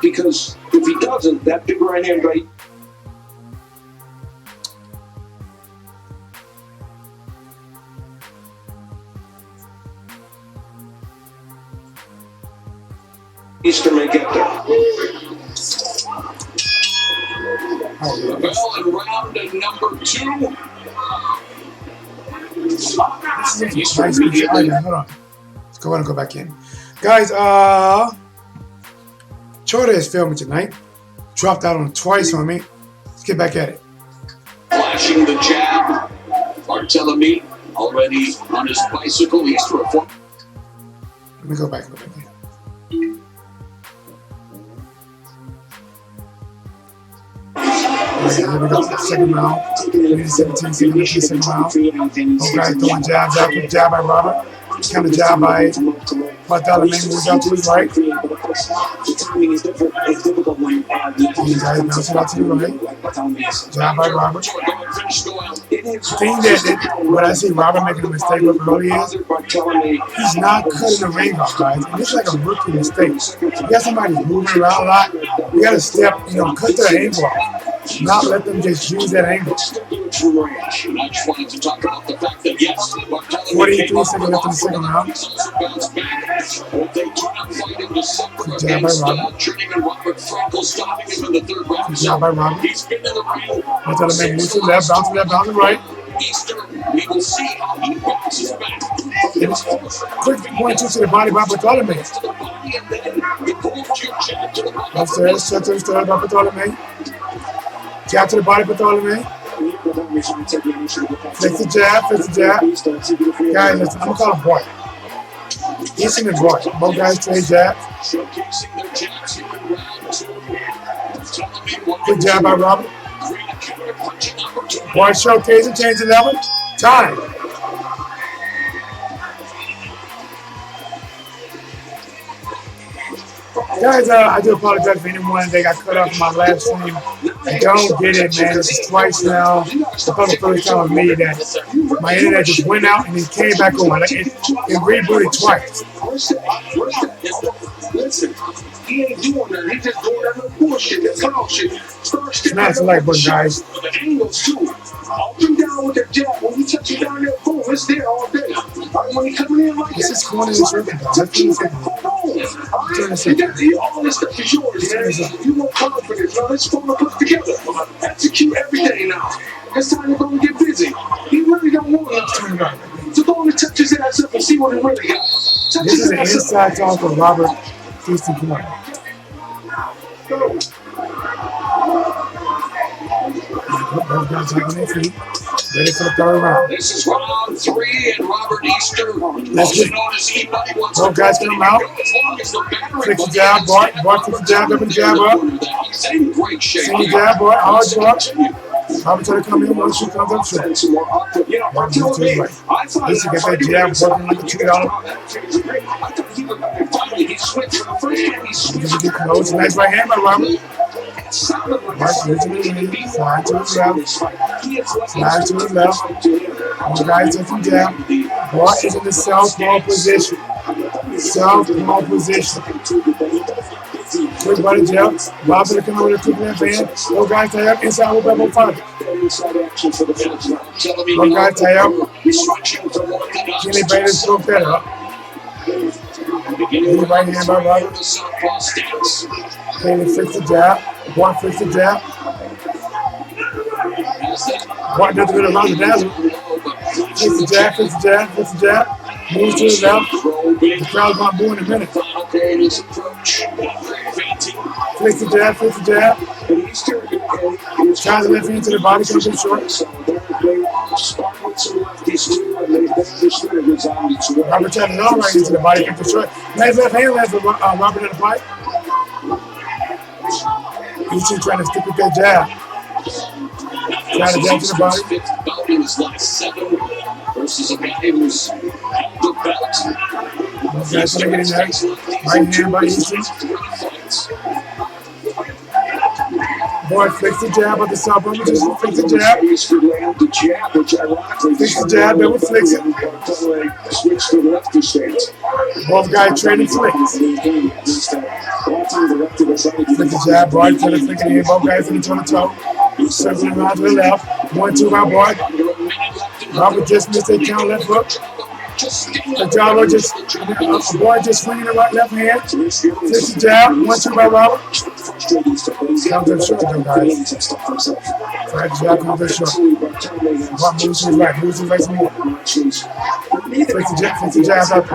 because if he doesn't, that big right hand by Easter may get there. Well, in round number 2. This is a nice picture. Hold on. Let's go ahead and go back in. Guys, Chota is filming tonight. Dropped out on twice on me. Let's get back at it. Flashing the jab. Barthelemy already on his bicycle. He's to a foot. Let me go back in. Here we go. Second round. 17 seconds. Second round. Both guys throwing jabs out. Quick jab by Robert. Counter jab by Barthelemy. Moves out to his right. The timing is difficult when These guys bouncing out to the right. Jab by Robert. Thing that what I see Robert making a mistake with early is he's not cutting the ring off, guys. And it's like a rookie mistake. You got somebody moving around a lot. You got to step, cut their angle off. Not let them just use that angle. 43 seconds left in the second round. Good job by Robert. Good job by Robert. Barthelemy moves to the left, bounce to the left, bounce to the right. We will see how he bounces back. Quick 1-2 to the body by Barthelemy. Upstairs, shut to the stairs by Barthelemy. Jab to the body, Barthelemy. Fix the jab, fix the jab. Guys, listen, I'm going to call him Boy. Easton and Boy. Both guys trade jab. Good jab by Robert. Boy showcasing, change the level. Time. Guys, I do apologize for anyone that got cut off my last stream. I don't get it, man. This is twice now. It's probably the first time with me that my internet just went out and then came back on. Like it rebooted twice. Listen, he ain't doing that. He just doing that little bullshit, that clown shit. Smash the like button, guys. The angles too. Up and down with the jab. When you touch it down there, boom, it's there all day. When he coming in like this that, is corner this circle, guys. Let's do this. All this stuff is yours, man. You want confidence. Now let's put together. Execute everything now. It's time to go and get busy. He really don't want nothing. So go and touch his ass up and see what he really got. This is an inside talk of Robert Easton Corner. Both guys up on their feet. Ready for the third round. This is round 3 and Robert Easter. Let's get both guys come out. Fix the jab, Bart fix the jab, up and jab up. See the jab, Bart, hard Bart. Robert trying to come in, once she comes up short. Bart moves to his right. Easton get that jab, working like a $2. Get close, nice right hand by Robert. Bart moves to the knee, slide to his left. Slide to his left. One guy taking jab. Bart is in the southpaw position. Southpaw position. Quick body jab. Robert to come over to the left hand. One guy tie up inside with double five. One guy tie up. Kenny Bader's broke that up. Kenny right hand by Robert. Kenny fix the jab. Bart fix the jab. Bart doesn't get around the dazzle. Fix the jab, fix the jab, fix the jab. Moves to the left. The crowd's going to boo in a minute. Fix the jab, fix the jab. Tries the left hand to the body, comes in short. Robert tries the long right into the body, comes in short. Nice left hand lands for Robert in the pipe. Easton trying to stick with that jab. Trying to jab to the body. In his last 7 versus a guy who's held the belt. Those guys trying to get in there. Right hand by Easton. Bart flicks the jab at the sub room. Just flicks the jab. Flicks the jab, then we flicks it. Switch to the lefty stance. Both guys trading flicks. Flick the jab, boy, to the flick of the hand, both guys in the toe. Circling around to the left. 1-2, my boy. Robert just missed a count left hook. The jabber just, boy just swinging the right left hand. Flick the jab, 1-2 by Robert. Comes up short though, guys. Right jab comes up short. Bob moves to his right, some more. Flick the jab up.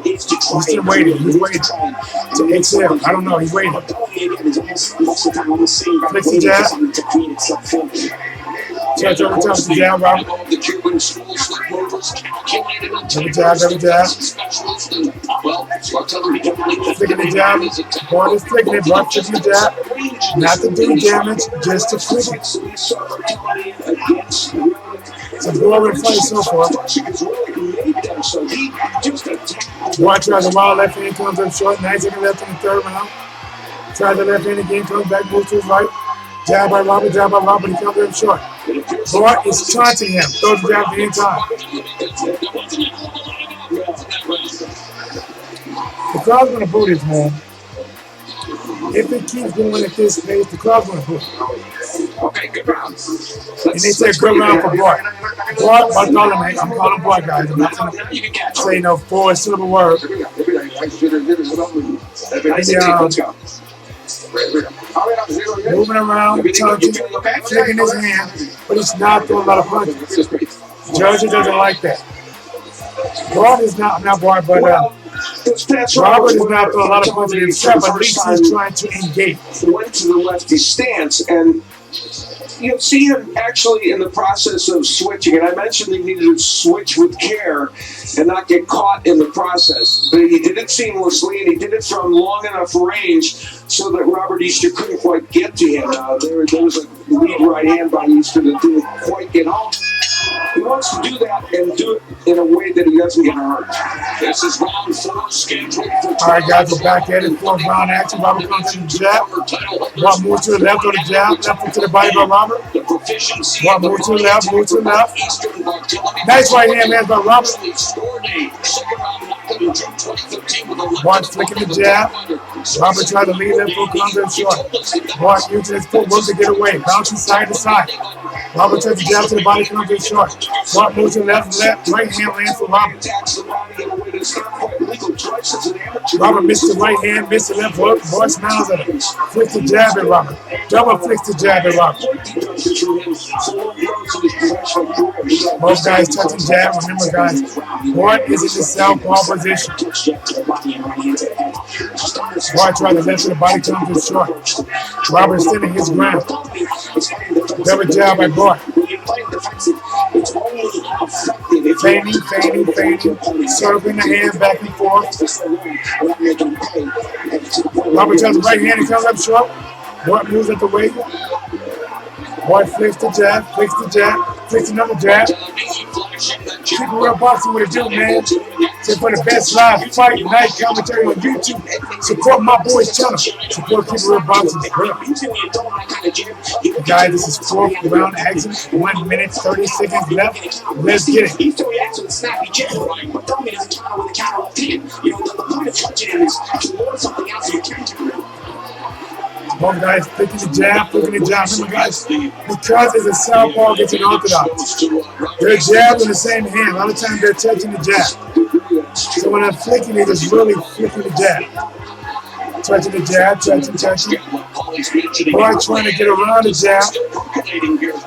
He's still waiting, to exhale. I don't know, he's waiting. Flick the jab. Touch over top of the jab, Robert. Double jab. Flicking the jab. Boy is flicking it, but flicking the jab. Not to do damage, just to flick it. It's a glorious fight so far. Boy tries a wild left hand, comes up short. Nice in the left in the third round. Tries the left hand again, comes back, moves to his right. Jab by Robert, he comes up short. Boy is taunting him. Throws the jab the entire time. The crowd's going to boo this, man. If it keeps going at this pace, the crowd's going to boo it. Okay, good round. And they say good round for Bart. Barthelemy, I'm calling Bart, guys. I'm not going to say no four-syllable word. Moving around, touching, flicking his hand, but he's not throwing a lot of punches. Georgia doesn't like that. Bart is not Bart, but Robert is not throwing a lot of punches himself, at least he's trying to engage. Went to the lefty stance, and you'll see him actually in the process of switching. And I mentioned he needed to switch with care and not get caught in the process. But he did it seamlessly, and he did it from long enough range so that Robert Easter couldn't quite get to him. There was a lead right hand by Easter that didn't quite get home. He wants to do that and do it in a way that he doesn't get hurt. This is round 4 scheduled for. All right, guys, we're back at it. Fourth round action. Robert comes to the jab. Robert moves to the left on the jab. Left foot to the body by Robert. Robert moves to the left, Nice right hand, man, by Robert. One flicking the jab. Robert tried to lead that foot, comes in short. Bart using his footwork to get away. Bouncing side to side. Robert takes the jab to the body, comes in short. Bart moves to the left, right hand lands for Robert. Robert missed the right hand, missed the left hook. Bart smiles at him. Flicks the jab at Robert. Double flicks the jab at Robert. Both guys touching jab. Remember, guys, Bart is in the southpaw position. Bart tried to left to the body, comes in short. Robert standing his ground. Double jab by Bart. Feigning, circling the hand back and forth. Robert tries the right hand and comes up short. Bart moves at the weight. Bart flicks the jab, flicks another jab. Keep real boxing with it, do, man. So for the best live fight night commentary on YouTube, support my boy's channel. Support Keep Real Boxing. Guys, this is fourth round action. 1 minute, 30 seconds left. Let's get it. Both guys flicking the jab. Remember, guys, because it's a southpaw gets an orthodox. They're jabbing the same hand. A lot of times they're touching the jab. So when I'm flicking, they're just really flicking the jab. Touching the jab, touching. Boy trying to get around the jab.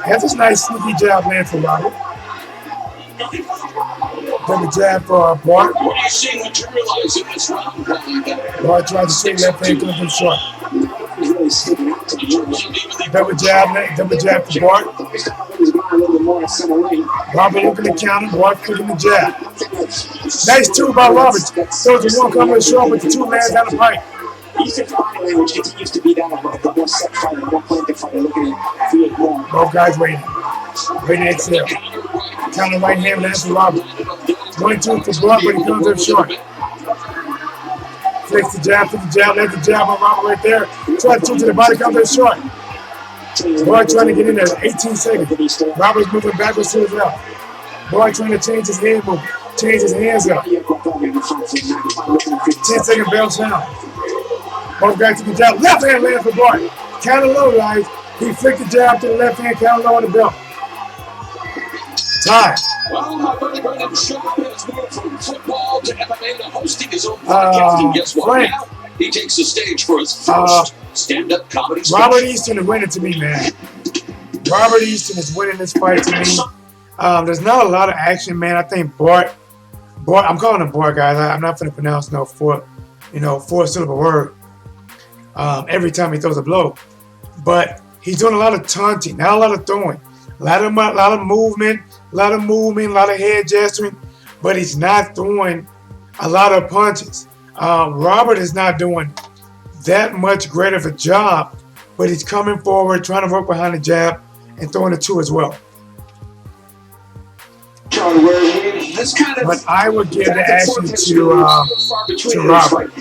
That's a nice sneaky jab land for Robert. Then the jab for Bart. What are you seeing materialize in this round? Bart tries to swing left hand, comes in short. Double jab for Bart. Robert looking to counter, Bart clicking the jab. Nice two by Robert. Those are one coming short with the two lands down the pipe. Which continues to be that of the more set fighter, more planted fighter, looking at create more. Both guys waiting. Waiting to exhale. Counter right hand lands for Robert. 1-2 for Bart, but he comes up short. Flicks the jab, let the jab on Robert right there. Try to two to the body, comes up short. Bart trying to get in there, 18 seconds. Robert's moving backwards to his left. Bart trying to change his hand move, change his hands up. 10-second bell sound. Both guys took the jab. Left hand lands for Bart. Canelo, guys. He flicked the jab to the left hand. Canelo on the belt. Time. Well, my buddy Brendan Schaub has moved from football to MMA to hosting his own podcast. And guess what? Frank. Now he takes the stage for his first stand-up comedy special. Robert Easton is winning to me, man. Robert Easton is winning this fight to me. There's not a lot of action, man. I think Bart, I'm calling him Bart, guys. I'm not going to pronounce no four-syllable word every time he throws a blow. But he's doing a lot of taunting, not a lot of throwing. A lot of movement, a lot of head gesturing, but he's not throwing a lot of punches. Robert is not doing that much great of a job, but he's coming forward, trying to work behind the jab and throwing it too as well. But I would give the action to Robert.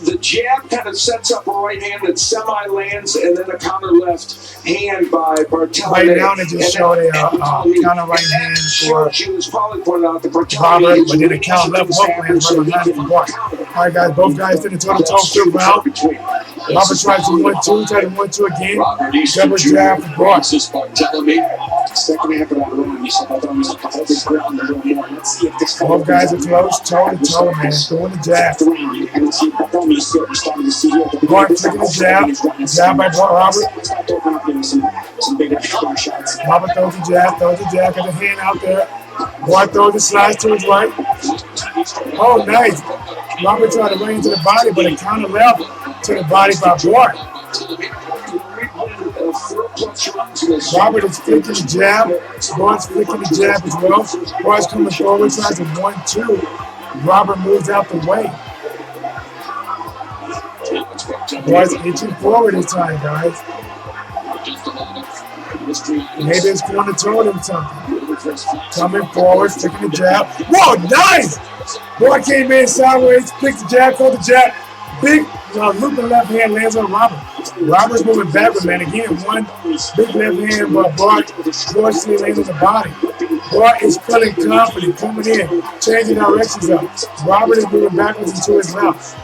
The jab kind of sets up a right hand that semi-lands, and then a counter left hand by Barthelemy. Right now, they just showed a counter right hand for Robert, but then a counter left hook lands right behind for Bart. All right, guys, both guys did a toe-to-toe flip round. Robert tries to 1-2, tried to 1-2 again. Double jab for Bart. Second half of that round, you said that was like a whole big ground. Let's see if this both guys are close, toe-to-toe, man, throwing the jab. Bart flicking the jab by Robert. Robert throws the jab, got the hand out there. Bart throws the slice to his right. Oh, nice. Robert tried to run into the body, but it counter left to the body by Bart. Robert is flicking the jab. Bart's flicking the jab as well. Bart's coming forward, tries a 1-2. Robert moves out the way. Bart's inching forward this time, guys. Maybe it's going to throw him something. Coming forward, flicking the jab. Whoa, nice! Bart came in sideways, flicked the jab, caught the jab. Big looping left hand lands on Robert. Robert's moving backward, man. Again, one big left hand, but Bart fortunately lands on the body. Bart is feeling confident, coming in, changing directions up. Robert is moving backwards into his left.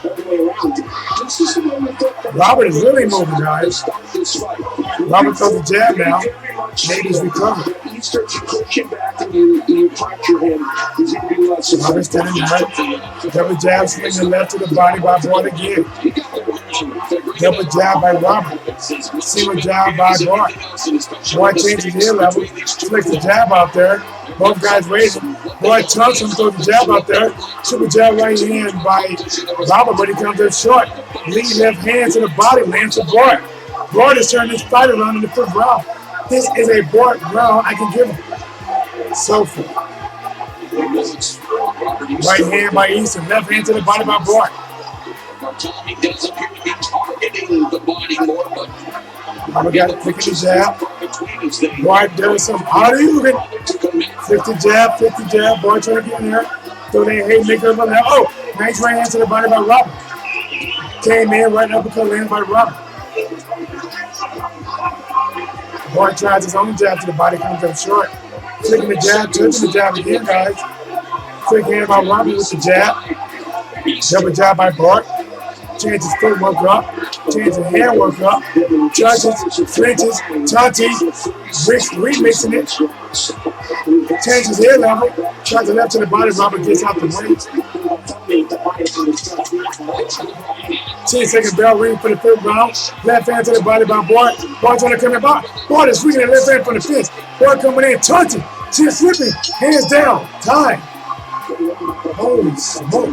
Robert is really moving, guys. Robert throws the jab now. Maybe he's recovered. Robert standing right. Double jab, swinging the left to the body by Bart again. Double jab by Robert. Single jab by Bart. Bart changes his ear level. Flicks the jab out there. Both guys raising. Bart tucks him, throws the jab out there. Triple jab right hand by Robert, but he comes up short. Lead left hand to the body, lands to Bart. Bart is turning this fight around in the fifth round. This is a Bart round I can give him. So far. Right hand by Easton, left hand to the body by Bart. Barthelemy does appear to be targeting the body more, but Robert got to flick the jab. Bart does some Hadouken. Flick the jab. Bart trying to get in there. Throw that haymaker up there. Oh, nice right hand to the body by Robert. Came in, right uppercut lands by Robert. Bart tries his own jab to the body, comes up short. Flicking the jab, touching the jab again, guys. Quick hand by Robert with the jab. Double jab by Bart. Changes his footwork up. Changes his hand work up. Touches, flinches, taunting. Remixing it. Changes his head level. Tries the left to the body. Robert gets out the way. 10-second bell ring for the fifth round. Left hand to the body by Bart. Bart trying to come in by. Bart is swinging the left hand from the fence. Bart coming in, taunting. Chin slipping. Hands down. Time. Holy smoke.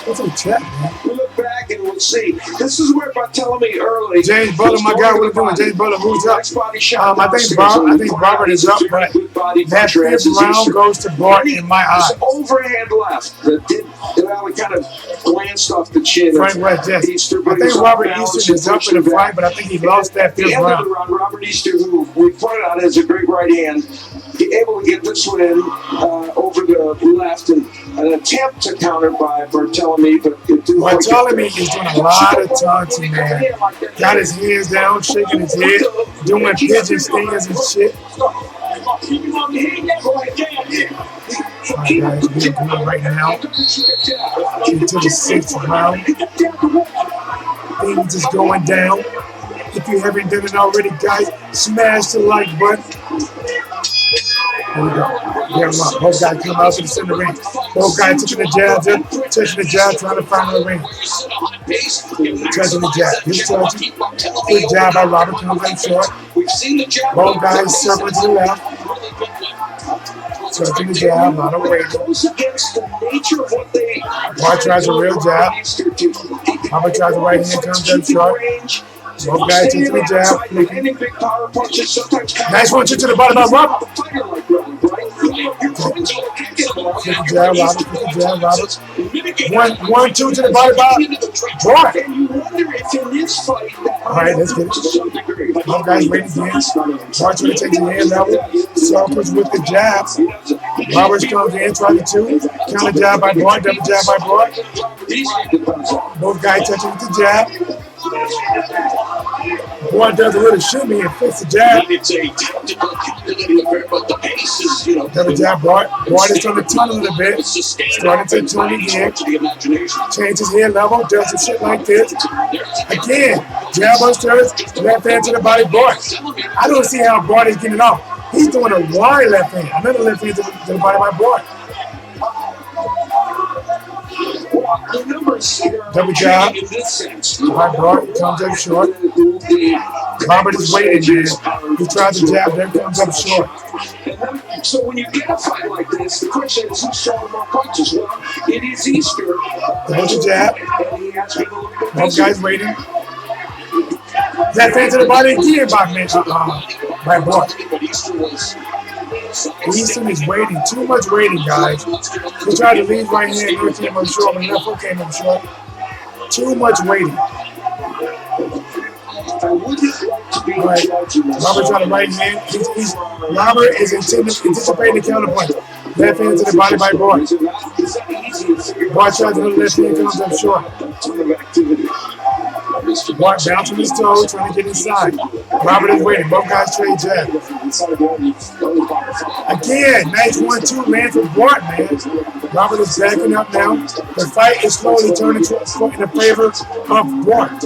What's in the chat, man? We'll look back and we'll see. This is where Barthelemy early. James Butler, my guy, what are you doing? James Butler, who's up? I think Robert is up, but that fifth round goes to Bart in my eyes. Overhand left that did kind of glanced off the chin. Frank West, yes. I think Robert Easton is up in the fight, but I think he lost that fifth round. Robert Easton, who we pointed out has a great right hand, able to get this one in over the left and an attempt to counter by Barthelemy, but it didn't work. Barthelemy is doing a lot of taunting, man. Got his hands down, shaking his head, doing pigeon stings and shit. Alright, guys, we are going right now into the 6th round. Things is going down. If you haven't done it already, guys, smash the like button. There we go. There we go. Both guys come out to the center ring. Both guys touching the jabs in, touching the jab, trying to find the ring. Touching the jab. He's touching. Good jab by Robert, comes in short. Both guys circling to the left. Touching the jab, not a waiting. Bart tries a real jab. Robert tries a right hand, comes in short. Both guys touching the jab. Nice one, to the bottom by Robert. Kick the jab, Robert. Kick the jab, Robert. 1, 2 to the body by Bart. Alright, let's get it. Both guys waiting again. Bart trying to take the hand level. Circles with the jab. Roberts comes in, tries to 2. Counter jab by Bart, double jab by Bart. Both guys touching with the jab. Bart does a little shimmy and fits the jab. It's a tactical calculating affair, but the pace is, Double jab, Bart. Bart is trying to turn a little bit. Starting to turn again. Change his head level, does some shit like this. Again, jab upstairs, left hand to the body, Bart. I don't see how Bart is getting off. He's doing a wide left hand. Another left hand to the body by Bart. Double jab. Right, Bart comes up short. Robert is waiting, man. He tries to jab, then comes up short. So when you get a fight like this, the question is who's throwing more punches? Well, it is Easter. Double jab. Both guys waiting. Left hand to the body again by Bart. Easton is waiting. Too much waiting, guys. He tried to lead right hand, no came up short, but left hook came up short. Too much waiting. All right. Robert trying to right hand. Robert is anticipating the counter punch. Left hand to the body by Bart. Bart tries to the left hand, comes up short. Bart bouncing his toe, trying to get inside. Robert is waiting. Both guys trade jab. Again, nice 1-2 land from Bart, man. Robert is backing up now. The fight is slowly turning in the favor of Bart.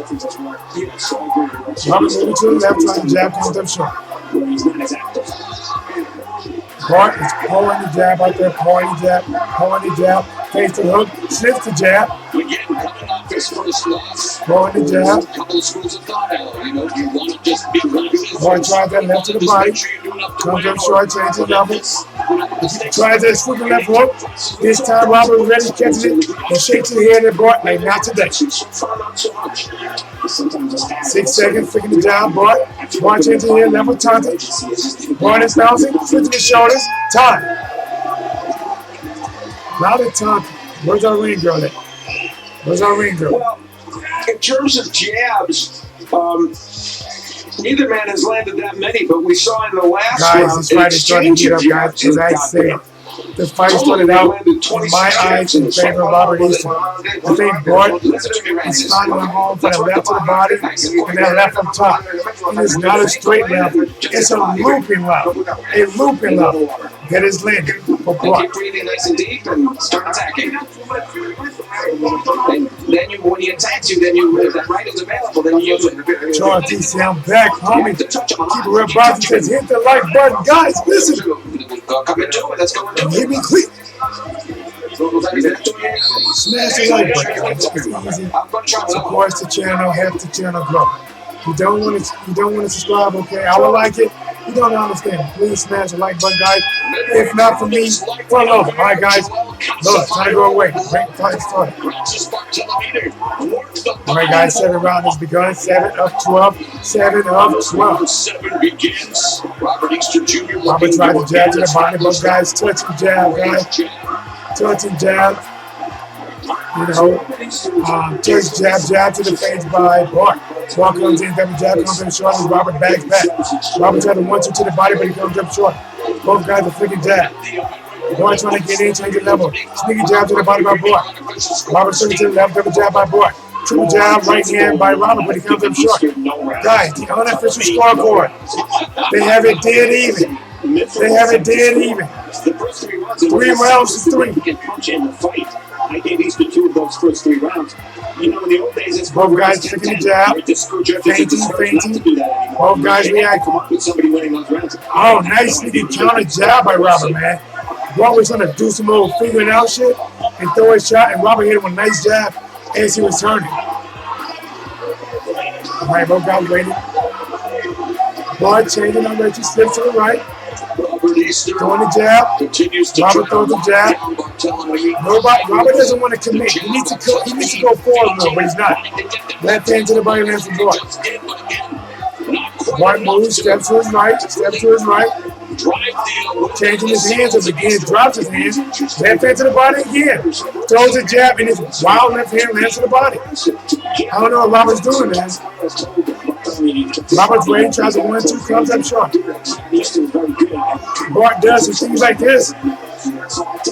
Robert moving to the left, trying to jab, comes up short. Bart is pulling the jab out there, pulling the jab, face the hook, slips the jab. Pulling the jab. Bart tries that left to the body. Comes up short, changes levels. Tries that swoop the left hook. This time Robert is ready, catches it, and shakes the head at Bart like not today. 6 seconds, flicking the jab, Bart. Bart changes the head level, turns it. Bart is bouncing, switching his shoulders. Time. Not a time. Where's our ring girl at? Where's our ring girl? Well, in terms of jabs, neither man has landed that many, but we saw in the last round this fight is starting to heat up, guys. As I said, the fight started out, in my eyes, in favor of Robert Easton. I think Bart is finding home for the left to the body and that left up top. And it's not a straight left, it's a looping left. A looping left that is landing for Bart. Keep breathing nice and deep and start attacking. And then when he attacks you, if that right is available, then you use it. Charles DC, I'm back, homie. Keep it real boxing says hit the like button. Guys, listen. Come into it, let's go into it. Hit me quick. Smash the like button. It's easy. Support the channel, help the channel grow. You don't want to subscribe, okay? I would like it. You don't understand. Please smash the like button, guys. If not for me, for love. All right, guys. Look, try to go away. Great fight started. All right, guys. 7th round has begun. 7 of 12. 7 of 12. 7 begins. Robert Easton Jr. Robert tried to jab to the body. Both guys touching jab, guys. Touching jab. Touch jab to the face by Bart. Bart comes in, double jab, comes in short, and Robert backs back. Robert tried to 1-2 to the body, but he comes up short. Both guys are flicking jab. Bart trying to get in, change the level. Sneaky jab to the body by Bart. Robert swinging to the left, double jab by Bart. Triple jab, right hand by Robert, but he comes up short. Guys, the unofficial scoreboard. They have it dead even. They have it dead even. The first 3 rounds, 3 rounds to 3. He can punch in the fight. I gave Eastman 2 of those first 3 rounds. You know, in the old days, it's both guys taking the jab, fainting. Both guys react. Come up with somebody winning those rounds. Oh, nice sneaky counter jab by Robert, man. Robert was trying to do some little figuring out shit and throw a shot, and Robert hit him with a nice jab as he was turning. All right, both guys waiting. Bart changing on Reggie, slips to the right. Throwing the jab. Robert throws the jab. Robert doesn't want to commit. He needs to go forward more, but he's not. Left hand to the body, lands from Bart. Bart moves, steps to his right, changing his hands up again, drops his hands, left hand to the body again, throws a jab, and his wild left hand lands to the body. I don't know what Robert's doing, man. Robert's waiting, tries to 1-2, comes up short. Bart does some things like this.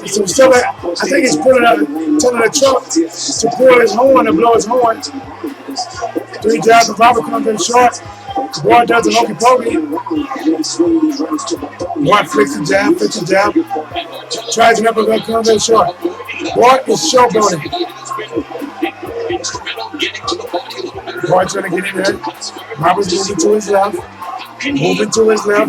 So still, I think he's telling the truck to pull his horn and blow his horn. 3 jabs, and Robert comes in short. Bart does a hokey pokey. Bart flicks the jab, tries an uppercut, comes in short. Bart is showboating. Bart trying to get in there. Robert's moving to his left.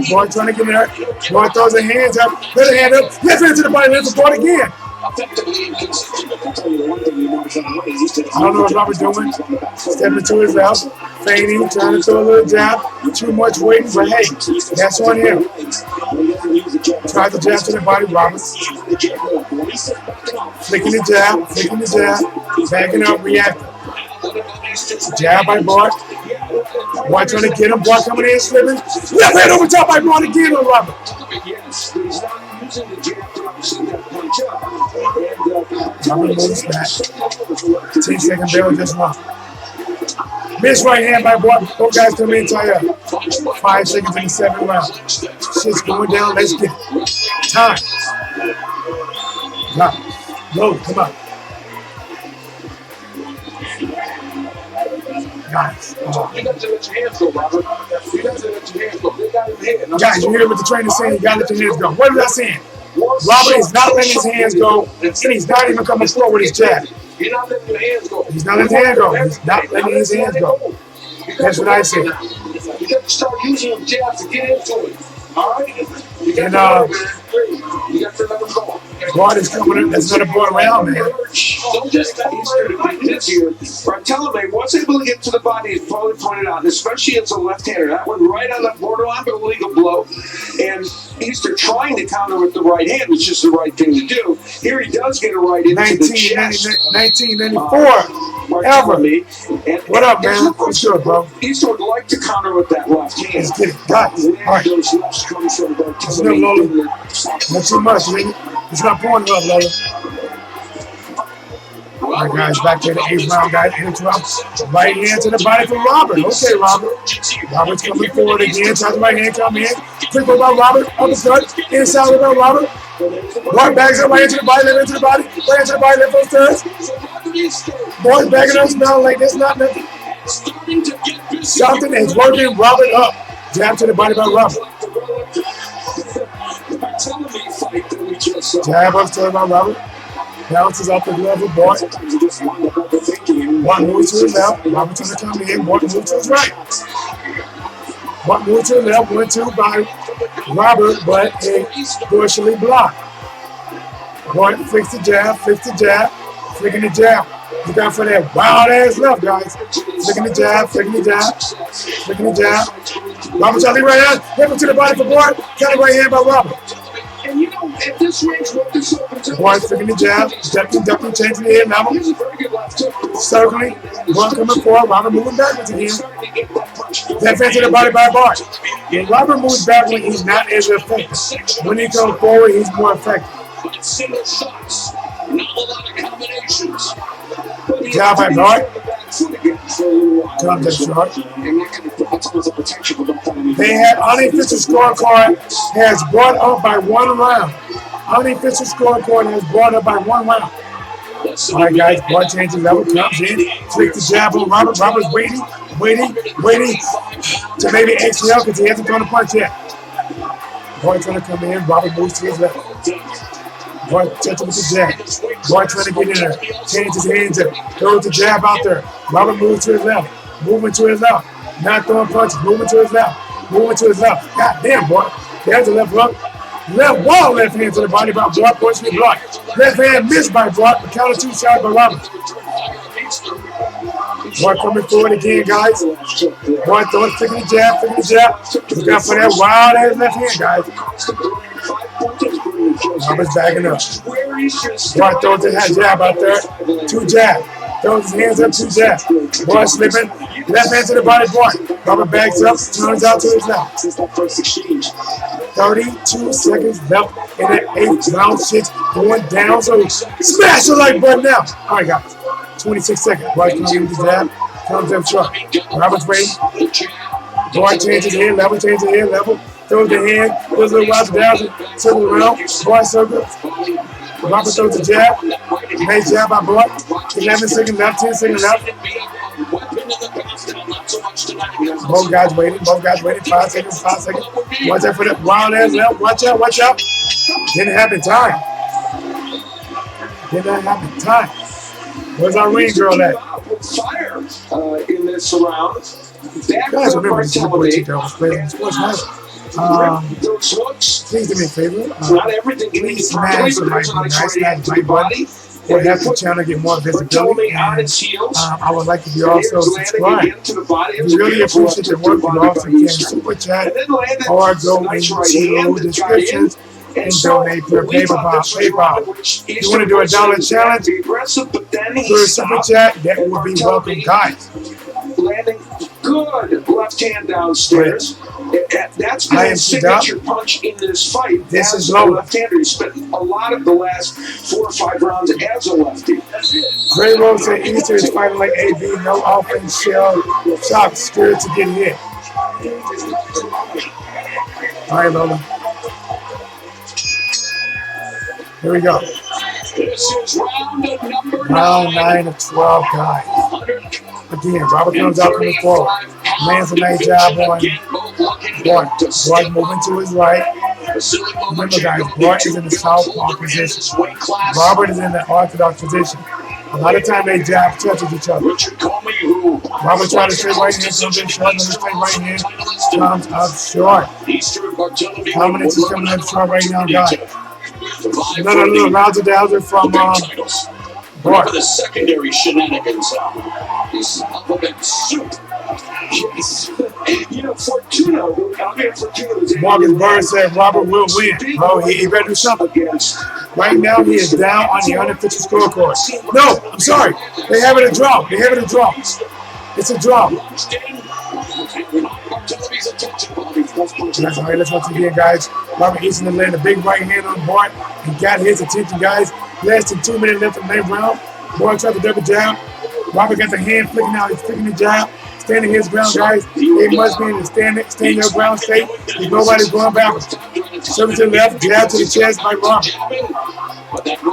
Bart trying to get in there. Bart throws his hands up, put a hand up, left hand to the body, left the Bart again. I don't know what Robert's doing. Stepping to his left, feigning, trying to throw a little jab. Too much waiting, but hey, that's on him. Tries the jab to the body, Robert. Flicking the jab, backing up, reacting. Jab by Bart. Bart trying to get him. Bart coming in, slipping. Left hand over top by Bart again on Robert. Robert moves back. 10-second bell just won. Missed right hand by Bart. Both guys come in, tie up. 5 seconds in the 7th round. Shit's going down. Let's get it. Time. Go. Come on. Nice. You got to let your hands go, Robert. You got to let your hands go. They got his head. Guys, you hear what the trainer saying? You got to let your hands go. What is I saying? Robert is not letting his hands go, and he's not even coming forward with his jab. You're not letting your hands go. He's not letting his hands go. He's not letting his hands go. That's what I say. You got to start using your jabs to get into it. All right? You got to let him go. Bart is coming in. That's another board around, man. Don't just Barthelemy, once able to get to the body, as probably pointed out, especially as a left-hander, that went right on that borderline of a legal blow. And Easter trying to counter with the right hand, which is the right thing to do. Here he does get a right into the chest. 1994. Ever. What up, man? What's good, bro? Easter would like to counter with that left hand. Let's get it. Got it. All right. Those lefts come from That's enough, Lola. Not too much, nigga. It's not pouring up, Lola. All right, guys, back to the 8th round, guys. Interrupt. Right hand to the body from Robert. Okay, Robert. Robert's coming forward again. Tries the right hand come in. Quick one by Robert. Uppercut. Inside by Robert. Bart bags up right into the body, left into the body. Right into the body, left on turns. Bart bagging up, smelling like this, not nothing. Something is working Robert up. Jab to the body by Robert. Jab up to by Robert. Bounces off the glove of Bart. Bart moves to his left. Robert trying to come in. Bart moves to his right. Bart moves to the left. 1-2 by Robert, but it's partially blocked. Bart flicks the jab, flicking the jab. Look out for that wild ass left, guys. Flicking the jab, flicking the jab. Robert trying to right hand. Hip to the body for Bart. Counter right hand by Robert. And you know, at this range, what this opens up. Bart flicking the jab, ducking, changing the head level. Circling, Bart coming forward, Robert moving backwards again. Left hand to the body by Bart. When Robert moves backward, he's not as effective. When he comes forward, he's more effective. Single shots, not a lot of combinations. Jab by Bart. Comes up short. They had unofficial scorecard has brought up by 1 round. Unofficial scorecard has brought up by 1 round. All right, guys. Bart changes level, comes in, flicks the jab on Robert. Robert's waiting to maybe exhale because he hasn't thrown a punch yet. Boy trying to come in. Robert moves to his left. Boy touching with the jab. Boy trying to get in there. Change his hands up. Throws the jab out there. Robert moves to his left. Moving to his left. Not throwing punches. Moving to his left. Moving to his left. God damn, boy. There's the left hook. Left wall, left hand to the body by Brock. Fortunately blocked. Left hand missed by Brock. But counter 2 shot by Robert. Boy coming forward again, guys. Boy throwing, flicking the jab, flicking the jab. Look out for that wild ass left hand, guys. Robert's backing up. Boy throws the jab out there. 2 jab. Throws his hands up, 2 jab. Boy slipping. Left hand to the body, boy. Robert backs up, turns out to his left. 32 seconds left in that 8th round. Shit's going down. So smash the like button now. All right, guys. 26 seconds. Boy comes in with the jab. Comes up short. Robert's waiting. Boy changes hand level, changes hand level. Throws the hand. Goes a little wild down. Circle around. Boy circle. Robert throws the jab. Nice jab by Boy. 11 seconds left, 10 seconds left. Both guys waiting. 5 seconds, 5 seconds. Watch out for that wild ass left. Watch out. Didn't happen time. Where's our ring girl at? Fire in this round. Guys, remember this is the boy Chico was playing sports night. Please do me a favor. Please smash the like button. Or have the channel get more visibility. And I would like to be also subscribed. We really appreciate your work. You also can super chat or go into descriptions and donate through PayPal. If you want to do a $1 challenge through a super chat, that would be welcome, guys. Landing good left hand downstairs. That's been a signature punch in this fight. This is a left-hander. He spent a lot of the last 4 or 5 rounds as a lefty. Gray Rose said Easter is fighting like AB, no offense, shell, shock, scared to get hit. All right, Lola. Here we go. This is round 9 of 12, guys. Again, Robert comes out coming forward. Lands a nice job on Boy. Boy moving to his right. Remember, guys, Boy is in the southpaw position. Robert is in the orthodox position. A lot of time they jab touches each other. Robert trying to straight right hand, comes in short, another straight right hand, comes up short. Dominance is coming up short right now, guys. Another little rouser from Boy. For the secondary shenanigans. This alphabet soup. Yes. You know, Fortuna. Marcus Burns said Robert will win. Oh, he better do something. Right now, he is down on the unofficial scorecard. No, I'm sorry. They have it a draw. It's a draw. That's all right. Let's watch it again, guys. Robert Easton to land a big right hand on Bart. He got his attention, guys. Less than 2 minutes left in the 9th round. Bart tried to double jab. Robert got the hand flicking out. He's flicking the jab. Standing his ground, guys. They must be in the stand your ground state. Nobody's going backwards. Serve to the left, jab to the chest by Robert.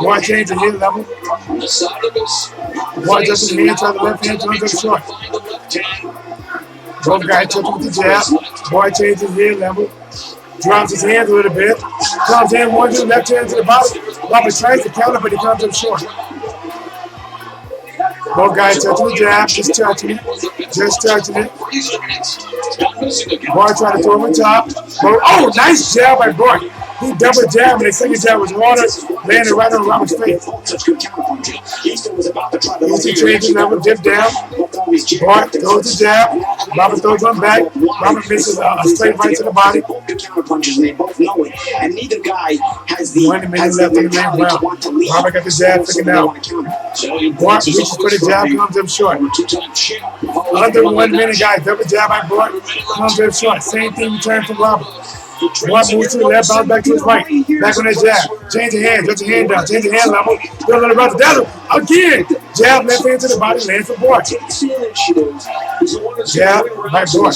Bart changed to his level. Bart just his hand, try the left hand, turns up short. Both guys took him with the jab. Bart changes his head level. Drops his hands a little bit. Comes in, one to the left hand to the body. Robert tries to counter, but he comes up short. Both guys touching the jab, just touching it. Bart trying to throw him on top. Oh, nice jab by Bart. He double jab, and the second jab was water, landed right on Robert's face. Easton changes level, dip down. Bart throws the jab. Robert throws one back. Robert misses a straight right to the body. And neither guy has the 1 minute left in the 9th round. Robert got the jab flicking out. Bart reaches for the jab, comes up short. Under 1 minute, guys. Double jab by Bart, comes up short. Same thing return from Robert. Bart moves to the left, bounce back to his right. Back on that jab. Change your hand, get your hand down, change your hand level. Go on the right down. Again, jab left hand to the body, lands for Bart. Jab by Bart.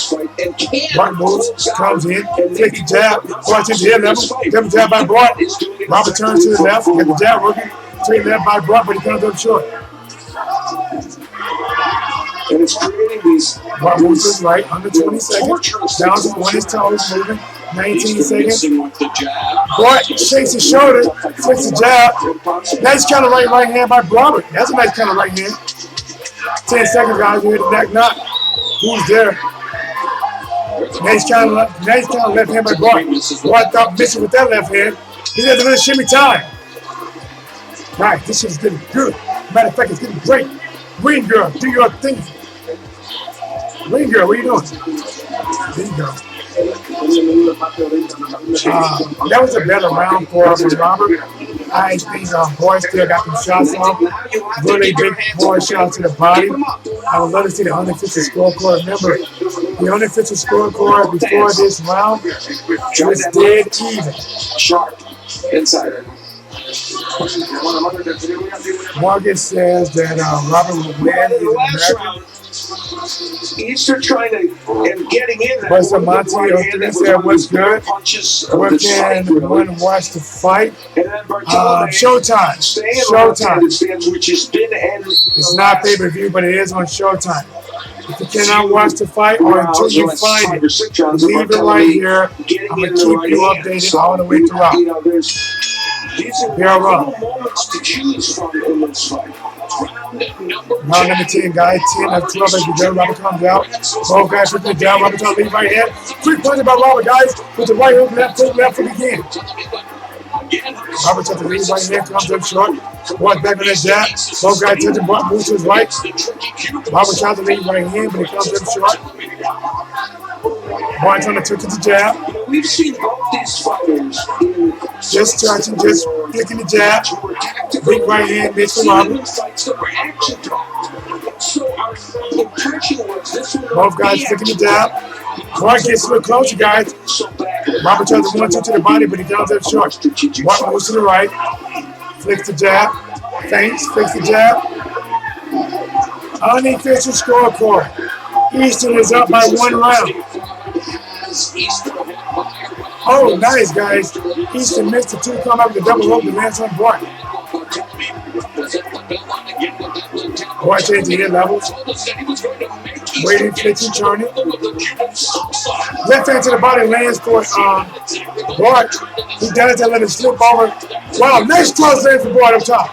Bart moves, comes in, flick the jab. Bart changes hand level. Double jab by Bart. Robert turns to the left, get the jab working. Straight left by Bart, but he comes up short. And it's creating these. Bart moves to his right, under 20 seconds. Down to 1 his toes, moving. 19 seconds. With the jab. Boy shakes his shoulder, flicks the jab. Nice counter right hand by Broner. That's a nice counter right hand. 10 seconds, guys. We hit the neck knot. Who's there? Nice counter left hand by Broner. Boy, I thought missing with that left hand. He has a little shimmy time. Right, this shit is getting good. Matter of fact, it's getting great. Ring girl, do your thing. Ring girl, what are you doing? Ring girl. That was a better round for Robert. I think Boy still got some shots off. Really big boy shot to the body. I would love to see the unofficial scorecard. Remember, the unofficial scorecard before this round was dead even. Sharp. Insider. Morgan says that Robert will win. He's an American. Easter trying to and getting in there. But Monty said, what's good? Where can one watch the fight? Showtime. Showtime. Which has been it's not pay-per-view, but it is on Showtime. If you cannot watch the fight or until you find it, leave it right here. I'm going to keep you updated all the way throughout. Here I run. Round number 10, guys. 10 of 12 as we go. Robert comes out. Both guys put it down. Robert trying to lead right hand. Quick punch by Robert, guys. With the right hook, left hook again. Robert tries to lead right hand. Comes up short. Boy back on that jab. Both guys touching. Boy moves to his right. Robert tries to lead right hand, but he comes up short. Boy trying to touch the jab. We've seen both these fighters just touching, just flicking the jab. Big right hand, mix for Robert. Both guys flicking the jab. Boy gets a little closer, guys. Robert tries to 1-2 to the body, but he comes up short. Boy moves to the right. Flicks the jab. Feints, flicks the jab. Unofficial scorecard. Easton is up by 1 round. Oh, nice, guys. Easton missed the 2, come up with a double hook and lands on Boy. Boy changed the head levels. Waiting, flicking, turning. Left hand to the body lands for Boy. He does that, let him slip over. Wow, nice cross land for Boy up top.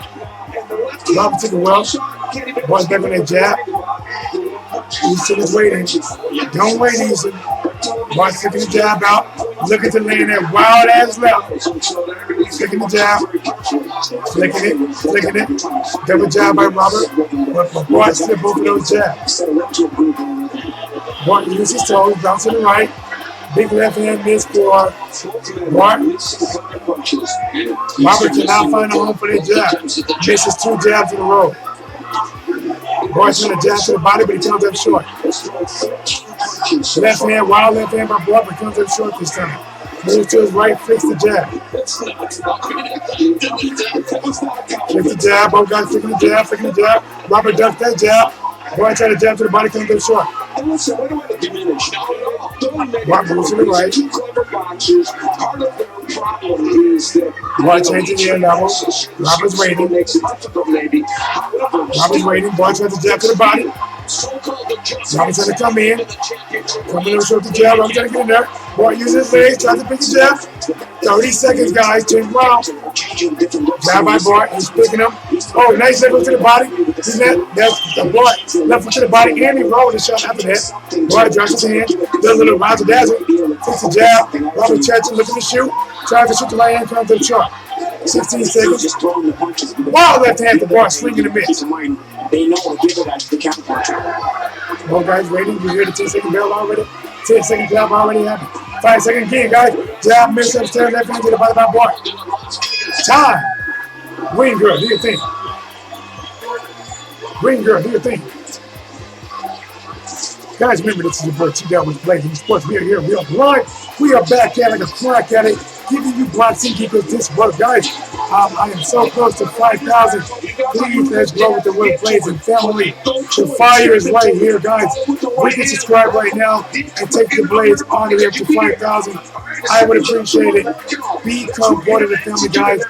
Robert took it well. Boy's back on that jab. Easton is waiting. Don't wait, Easton. Boy's taking the jab out. Looking to land that wild ass left. Flicking the jab. Flicking it. Double jab by Robert. But Boy slipped both of those jabs. Boy uses his toes, bounce to the right. Big left hand miss for Martin. Robert cannot find a home for that jab. Misses 2 jabs in a row. Boy's trying to jab to the body, but he comes up short. Left hand, wild left hand by Boy, but comes up short this time. Moves to his right, flicks the jab. Flicks the jab, both guys flicking the jab. Robert ducks that jab. Boy trying to jab to the body, comes up short. Robert moves to the right. Boy changing the air level. Robert's waiting. Boy trying to jab to the body. Robert trying to come in. Coming over short the jab. Robert trying to get in there. Boy using his legs, trying to pick the jab. 30 seconds, guys. 10 rounds. Jab by Boy. He's picking him. Oh, nice left hook to the body. That's the Boy. Left hook to the body, and he rolled the shot after that. Boy drops his hand. Does a little razzle dazzle. Takes the jab. Robert Churchill looking to shoot. Tries to shoot the right hand, comes to the short. 16 seconds. Wow, left hand for Boy, swinging the miss. They know to give it the counter punch. More guys waiting. You hear the 10-second bell already? 10-second clap already happened. 5 seconds again, guys. Jab, miss upstairs, left hand to the body by Boy. Time. Ring girl, do your thing. Ring girl, do your thing. Guys, remember this is your boy T.Whatsblazing Sports. We are here. We are live. We are back at like a crack at it, giving you boxing because this work, guys. I am so close to 5,000. Please let's grow with the Whatsblazing family. The fire is right here, guys. We can subscribe right now and take the blades all the way up to 5,000. I would appreciate it. Become part of the family, guys.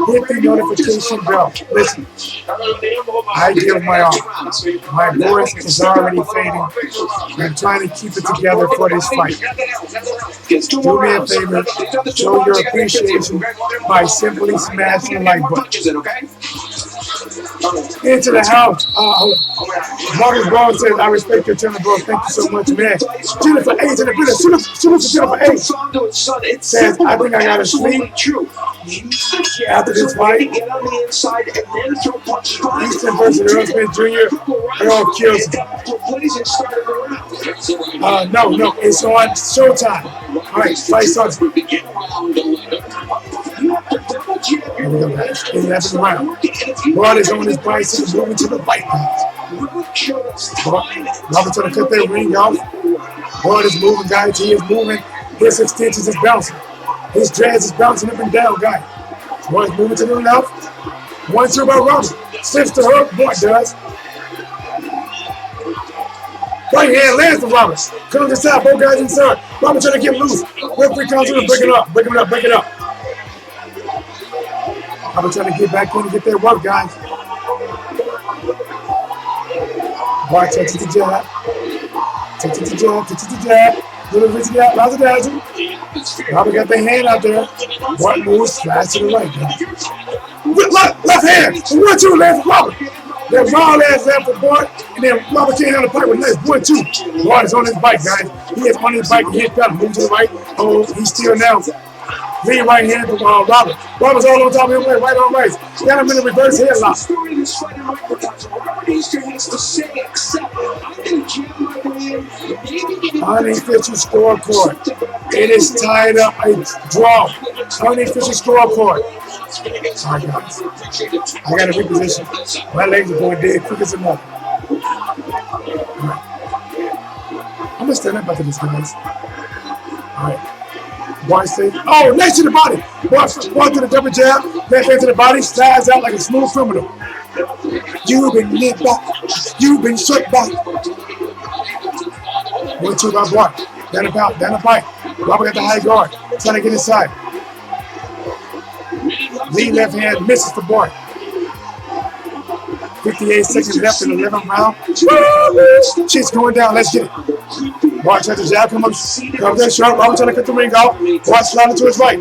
hit the notification bell. Listen, I give my all. My voice is already fading. I'm trying to keep it together for this fight. Do me a favor, show your appreciation by simply smashing the like button. Into the house. Marcus Ball says, I respect your channel, bro. Thank you so much, man. Jennifer A. to the building. Salute to Jennifer A. Says, I think I got to sleep after this fight. Easton versus Earl Smith Jr. Earl kills him. No, it's on Showtime. All right, fight starts. Here we go, guys. 11th round. Ball is on his bicycle, moving to the right. Robert's going to cut that ring off. Ball is moving, guys. He is moving. His extensions is bouncing. His dreads is bouncing up and down, guys. Ball is moving to the left. 1-2 by Robert. Slips the hook. Boy does. Right hand lands to Roberts. Comes inside. Both guys inside. Robert trying to get loose. Referee comes in and break it up. Break it up. Robert trying to get back in and get that work, guys. Bart touches the jab. Touches the jab. Little bit of jab. Razzle-dazzle. Robert got the hand out there. Bart moves. Slides to the right, guys. Left hand. 1-2 lands for Robert. That wild ass left for Bart. And then Robert can't handle the fight with nice 1-2. Bart is on his bike, guys. He is on his bike and hit pedal. Move to the right. Oh, he's still now. Lead right hand from Robert. Robert's all on top of him, right on right. Got him in the reverse headlock. Unofficial scorecard. It is tied up a draw. Unofficial scorecard. All right, guys. I got to reposition. My legs are going dead quick as a mother. Right. I'm going to stand up after this, guys. All right. Bart says, oh, next to the body. Bart to the double jab, left hand to the body, slides out like a smooth criminal. You've been lit back. You've been shut back. 1-2 by Bart. Down the pipe. Robert got the high guard. Trying to get inside. Lead left hand misses for Bart. 58 seconds left in the 11th round. Shit's going down. Let's get it. Bart tries to jab, comes in short. Robert trying to cut the ring off. Bart sliding to his right.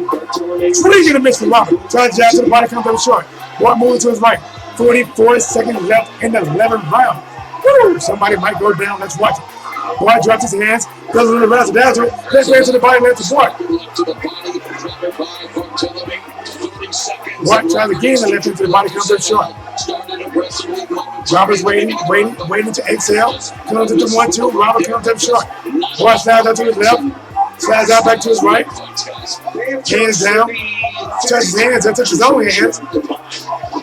Swinging a miss for Robert. Trying to jab to the body, comes up short. Bart moving to his right. 44 seconds left in the 11th round. Woo! Somebody might go down. Let's watch it. Bart drops his hands. Does a little razzle-dazzle. Left hand to the body, left to Bart. Bart tries again. The left hand to the body, comes up short. Robert's waiting to exhale. Comes into 1-2. Robert comes up short. Bart slides out to his left. Slides out back to his right. Hands down. Touches his hands. Touches his own hands.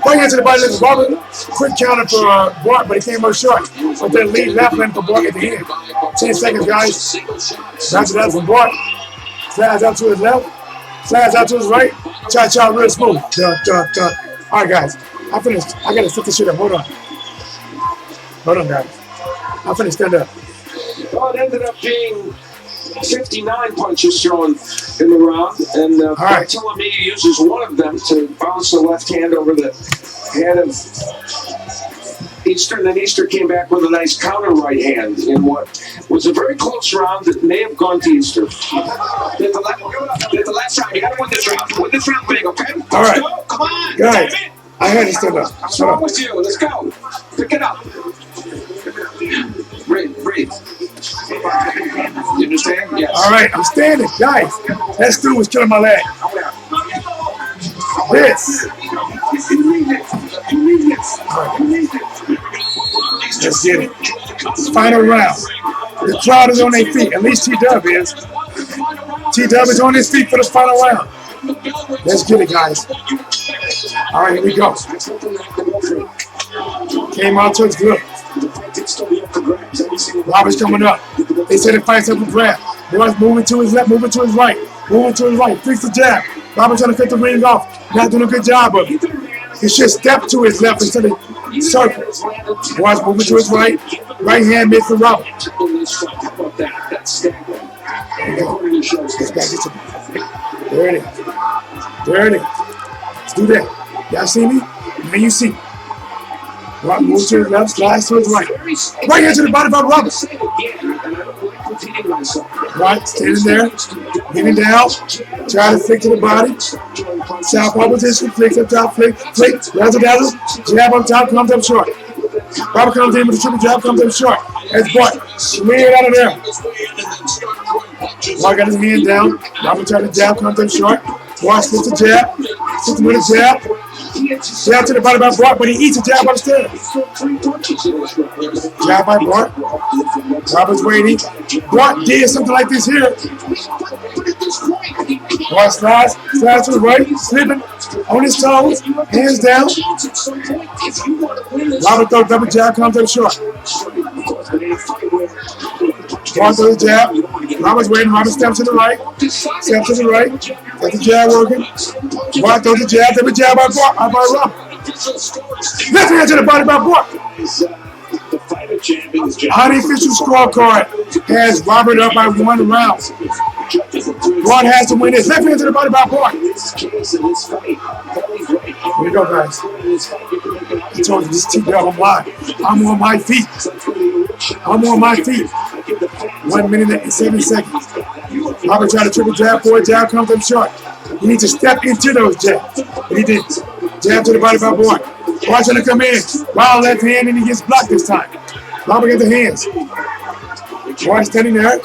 Right hand to the body, left to Robert. Quick counter for Bart, but he came up short. But then lead left hand for Bart at the end. 10 seconds, guys. That's from Bart. Slides out to his left. Slides out to his right. Cha-cha real smooth. Dun. All right, guys. I finished. I got to set this shit up. Hold on, guys. I'm finna stand up. Well, it ended up being 59 punches thrown in the round, and Barthelemy uses one of them to bounce the left hand over the head of Easter, and then Easter came back with a nice counter right hand in what was a very close round that may have gone to Easter. Get the last round. You got to win this round. Win this round big, okay? All right. Let's go. Come on. Guys, I had to stand up. What's wrong with you? Let's go. Pick it up. Breathe. You understand? Yes. All right, I'm standing. Guys, that stool was killing my leg. This. Let's get it. Final round. The crowd is on their feet. At least T-Dub is. T-Dub is on his feet for the final round. Let's get it, guys. All right, here we go. Came out to his glove. Robert's coming up. They said it fights up a grab. Robert's moving to his left, moving to his right. Fix the jab. Robert's trying to cut the ring off. Not doing a good job of it. He should step to his left instead of circle. Robert's moving to his right. Right hand mid for Robert. There we go. There it is. Let's do that. Y'all see me? Now you see me. Rob moves to his left, slides to his right. Right hand to the body by Robert. Right, standing there, getting down, trying to flick to the body. Southpaw position, flicks up top, flick, razzle dazzle, jab on top, comes up short. Robert comes in with the triple jab, comes up short. That's Bart. Swing out of there. Bart got his hand down. Robert trying to jab, comes up short. Bart slips the jab, slips with a jab. Jab to the body by Bart, but he eats a jab on the stairs. Jab by Bart. Robert's waiting. Bart did something like this here. Bart slides to the right, slipping on his toes, hands down. Robert throws double jab, comes up short. Bart throws the jab. Robert's waiting. Robert steps to the right. Steps to the right. Got the jab working. Bart throws the jab. Double jab by Bart. By Robert. Left hand to the body by Bart. Unofficial scorecard has Robert up by 1 round. Bart has to win this. Left hand to the body by Bart. Here we go, guys. I told you this T-Dub, I'm live. I'm on my feet. I'm on my feet. 1 minute and 7 seconds. Robert tried to triple jab, forward jab, comes up short. He needs to step into those jabs. And he did. Jab to the body by Bart. Bart's trying to come in. Wild left hand, and he gets blocked this time. Robert gets the hands. Bart standing there.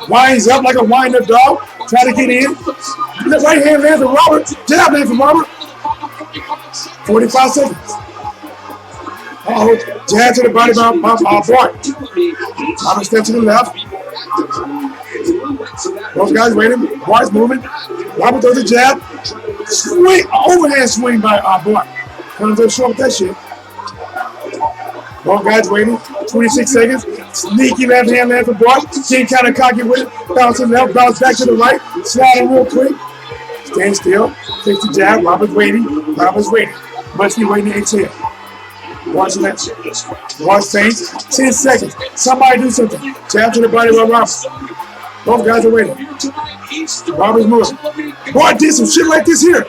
Winds up like a wind-up dog. Try to get in. The right hand lands for Robert. Jab lands for Robert. 45 seconds. Uh-oh. Jab to the body by Bart. Robert steps to the left. Both guys waiting. Bart's moving. Robert throws a jab. Swing. Overhand swing by Bart. Comes up short with that shit. Both guys waiting. 26 seconds. Sneaky left hand land for Bart. King kind of cocky with it. Bounce to the left. Bounce back to the right. Sliding real quick. Stand still. Takes the jab. Robert's waiting. Robert's waiting. Must be waiting to exhale. Watch that. Watch things. 10 seconds. Somebody do something. Jab to the body by Robert. Both guys are waiting. Robert's moving. Bart did some shit like this here.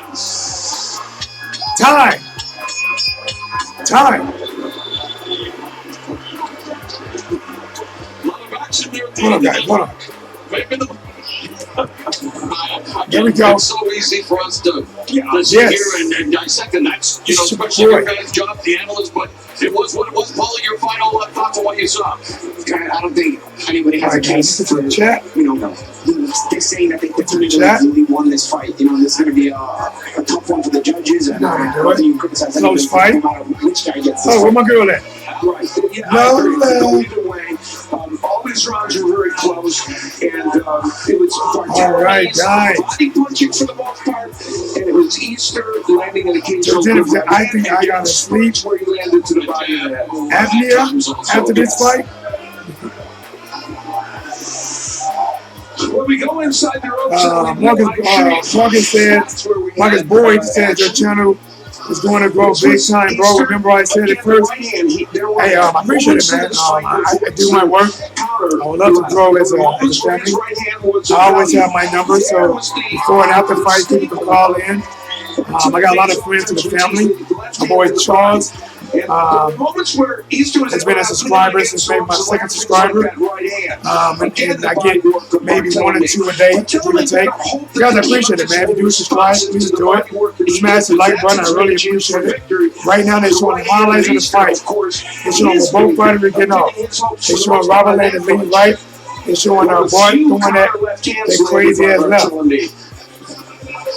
Time. Hold on, guys. Hold on. There we go. It's so easy for us to sit here and dissect, and that's, especially your guys' job, the analyst, but it was what it was. Paulie, your final thoughts on what you saw? I don't think anybody has a case for chat. They're saying that they really won this fight. This is going to be a tough one for the judges, and I don't think you criticize close fight. No matter which guy gets this. Oh, where my girl at? Right. Yeah, either way, all these rounds were very close, and it was all right, guys. Body punching for the most part, and it was Easter landing in a cage. So Jennifer, I think I got to sleep. Where he landed to the body of the head. Apnea after this fight. When we go inside the ropes, Marcus Boyd said your channel is going to grow big time, bro. Remember I said it first. Hey, I appreciate it, man. I do my work. I would love to grow as a family. I always have my number, so before and after fight, people can call in. I got a lot of friends in the family. My boy Charles. Has been a subscriber since maybe my second subscriber. And I get maybe 1 or 2 a day, give or take. Guys, I appreciate it, man. If you do subscribe, please do it. Smash the like button. I really appreciate it. Right now, they're showing the highlights of the fight. They're showing what both fighters are getting off. They're showing Robert landing lead right. They're showing Bart doing that crazy ass left.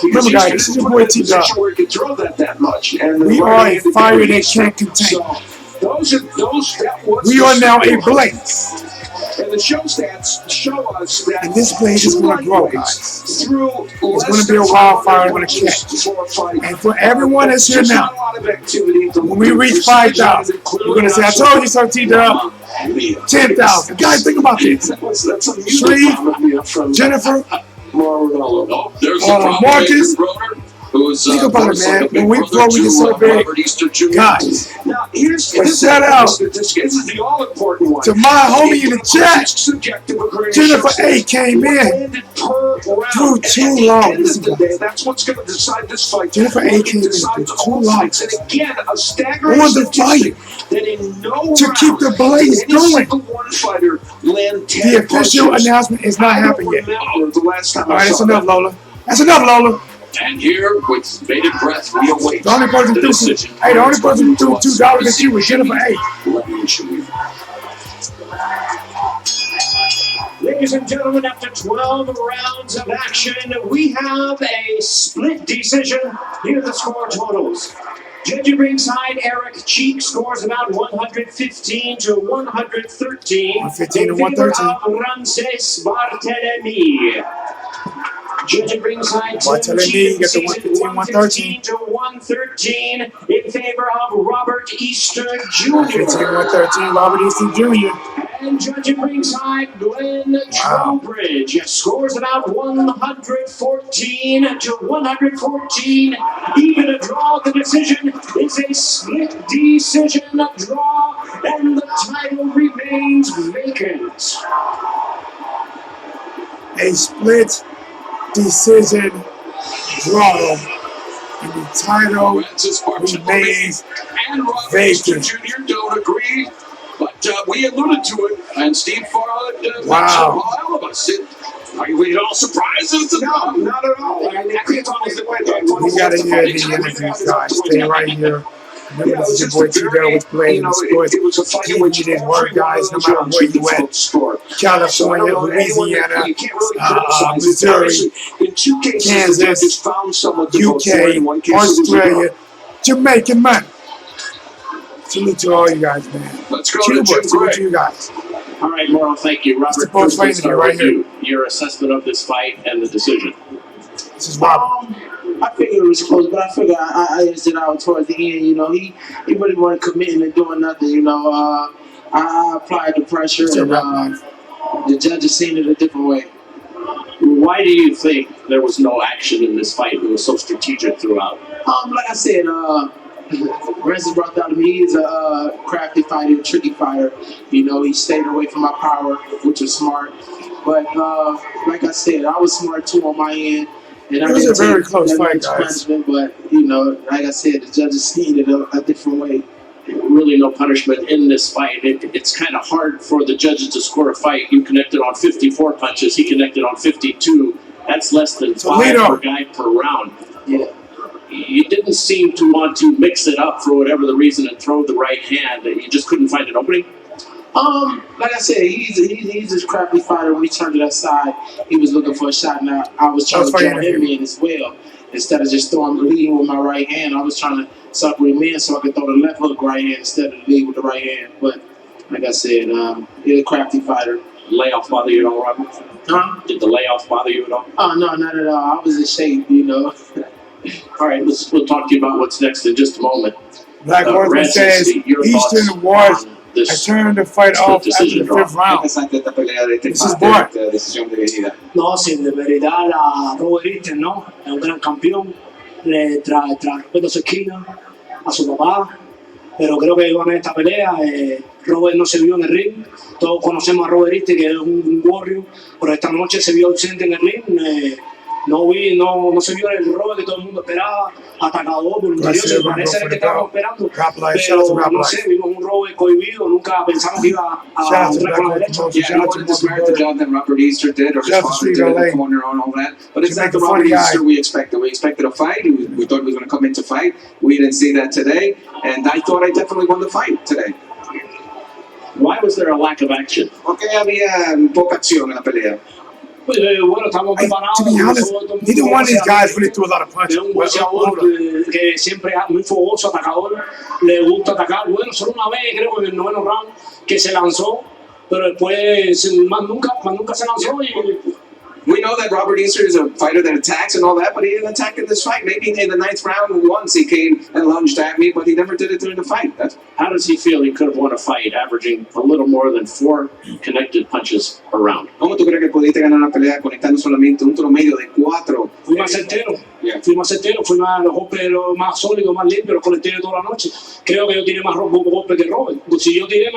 Remember, guys, this is your boy T-Dub. We are a fire that can't contain. We are now a blaze. And the show stats show us that and this blaze is going to grow, guys. It's going to be a wildfire going to catch. And for everyone that's here now, when we reach 5,000, we're going to say, I told you so, T-Dub. 10,000. Guys, think about this. Shreve, Jennifer, Marcus, who's Think about it, looks like man. a big When we brother grow, we to get so big. Robert Easter Jr. Guys, Now, here's shout out this is the all-important one. to my homie in the chat. Subjective according to Jennifer Sharp. A came in. Landed per round. Threw too At the long. end of the day, that's what's going to decide this fight. Jennifer A It came in decides with too all long. fights. And again, a staggering On the statistic that in no to round keep the blaze did any going. single one fighter land 10 The official punches. announcement is not I don't happened yet. remember the last time All right, I that's saw enough, that. Lola. That's enough, Lola. And here, with bated breath, we await The only person the who decision. hey, the only person who threw $2 at you was Jennifer A. Let me show you. Ladies and gentlemen, after 12 rounds of action, we have a split decision. Here are the score totals. Judge at ringside, Eric Cheek scores about 115 to 113. 115 to in favor 113. of Rances Barthelemy. Judge at ringside, Tim Barthelemy, Cheek get the seated 115, 115 to 113 in favor of Robert Easter Jr. 15 113, Robert Easter Jr. And judge at ringside, Glenn Trowbridge scores about 114 to 114. Even a draw. The decision is a split decision draw, and the title remains vacant. A split decision draw. And the title Rances, Barthelemy, remains and Robert Easter vacant. Jr. don't agree, but we alluded to it, and Steve Farhad mentioned Wow. all of us. Are you all surprised? No, not at all. I think it's always the way that We got to hear the interviews, guys. Stay right here. Remember, this is your boy T-Dell with Playing the Sports. It was a fight in which Keeping it work, guys, no matter where you at. score. California, Louisiana, Missouri, in two cases, Kansas, the judges found someone to vote for. UK, In one case, it was a draw. Australia, Jamaican man. Salute to all you guys, man. Let's go to Cuba, Jim salute Gray. to you guys. All right, Morrow, thank you. Robert, Mr. Post first let's fighting start right with you. Your assessment of this fight and the decision. This is Robert. I figured it was close, but I figured I edged it out towards the end. You know, he really wasn't committing and doing nothing. You know, I applied the pressure, It's a and rap life. the judges seen it a different way. Why do you think there was no action in this fight? It was so strategic throughout. Like I said, Rances brought out to me. He's a crafty fighter, a tricky fighter. You know, he stayed away from my power, which was smart. But like I said, I was smart too on my end. And It I was didn't a very take close that fight, much guys. punishment, but you know, like I said, the judges seen it a different way. Really no punishment in this fight. It's kind of hard for the judges to score a fight. You connected on 54 punches. He connected on 52. That's less than 5 Toledo. per guy per round. Yeah. You didn't seem to want to mix it up for whatever the reason and throw the right hand. You just couldn't find an opening. Like I said, he's this crappy fighter. When he turned to that side, he was looking for a shot. Now I was trying to draw him in as well. Instead of just leading with my right hand, I was trying to sucker him in so I could throw the left hook right hand instead of lead with the right hand. But like I said, he's a crafty fighter. Layoff bother you at all, Robert? Huh? Did the layoff bother you at all? Oh no, not at all. I was in shape, you know. All right, we'll talk to you about what's next in just a moment. Black Horseman Rances, says your thoughts Eastern Wars on I this turned the fight split off after decision the draw. fifth round. Interesante esta pelea de este This is empate, Bart. esta decisión dividida. No, sí, de verdad, la Robert Easter, ¿no? Es un gran campeón. Le trae respeto a su esquina, a su papá. Pero creo que con esta pelea, Robert no se vio en el ring. Todos conocemos a Robert Easter, que es un warrior. Pero esta noche se vio ausente en el ring. No se vio el Robert que todo el mundo esperaba. Atacador, voluntarioso, Garcia, parece el que estábamos esperando. Rap Life, shout out to Pero Rap no Life. sé, vimos un Robert cohibido. Nunca pensamos que iba a Shout out to entrar Black con la Horseman derecha. Promotion. Yeah, Shout I out to wanted to smash the Multiple. job that Robert Easter did, or his Shout out to father Street did in LA. the corner and all that. But it's not the Jamaican Robert funny guy. Easter we expected. We expected a fight. We thought he was going to come in to fight. We didn't see that today, and I thought I definitely won the fight today. Why was there a lack of action? Porque había poca acción en la pelea. Bueno, estamos Hey, preparados. to be honest, Todo el mundo neither one of these conoce a guys really threw a lot of punches. Es un Well, boxeador hold on. que siempre es muy fogoso, atacador, le gusta atacar. Bueno, solo una vez, creo, en el noveno round, que se lanzó, pero después más nunca se lanzó. Y We know that Robert Easter is a fighter that attacks and all that, but he didn't attack in this fight. Maybe in the ninth round once he came and lunged at me, but he never did it during the fight. How does he feel he could have won a fight averaging a little more than 4 connected punches a round? ¿Cómo tú crees que pudiste ganar una pelea conectando solamente un promedio de 4? Fui más certero, Yeah. fui más los golpes más sólidos, más limpios, los conecté toda la noche. Creo que yo tiré más golpes que Robert. Si yo no tiré,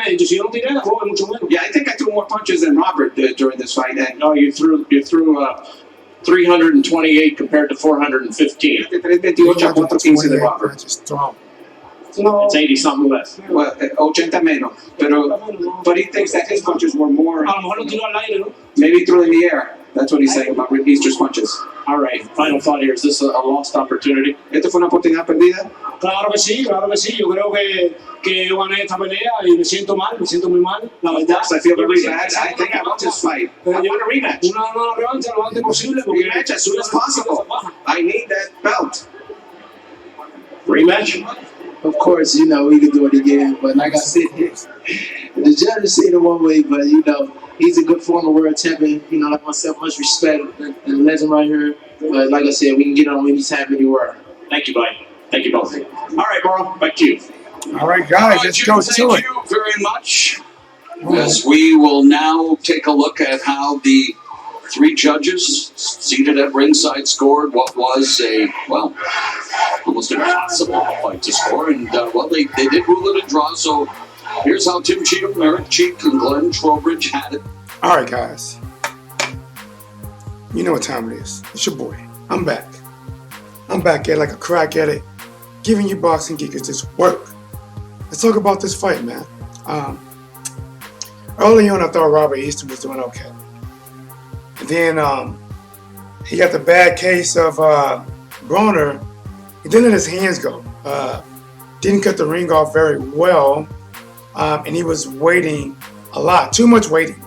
Robert mucho menos. Yeah, I think I threw more punches than Robert during this fight. And No, you threw 328 compared to 415. de 328 a 415 de 328 Robert. punches thrown. No, It's 80 something less. Well, 80 menos. But he thinks that his punches were more. a lo mejor lo tiró al aire, ¿no? Maybe he threw in the air. That's what he's saying about Easter's punches. All right, final thought here. Is this a lost opportunity? ¿Esto fue una oportunidad perdida? Claro que sí, claro que sí. Yo creo que yo gané esta pelea y me siento muy mal, la verdad. Yes, I feel very Yo me bad. siento- I think I want this fight. I want a rematch. Una revancha lo antes posible. porque- Rematch as soon as possible. I need that belt. Rematch? Of course, you know, we can do it again. But like I said, the judges say it one way, but you know, he's a good former world champion. You know, like myself, much respect and legend right here. But like I said, we can get on anytime, anywhere. Thank you, buddy. Thank you both. All right, Burrow, back to you. All right, guys, let's go to Thank it. you very much. As we will now take a look at how the 3 judges seated at ringside scored what was almost impossible fight to score. And, they did rule it a draw. So here's how Tim Cheatham, Eric Cheek, and Glenn Trowbridge had it. All right, guys. You know what time it is. It's your boy. I'm back. I'm back at like a crack at it, giving you boxing geekers this work. Let's talk about this fight, man. Early on, I thought Robert Easton was doing okay. And then he got the bad case of Broner. He didn't let his hands go. Didn't cut the ring off very well. And he was waiting a lot, too much waiting.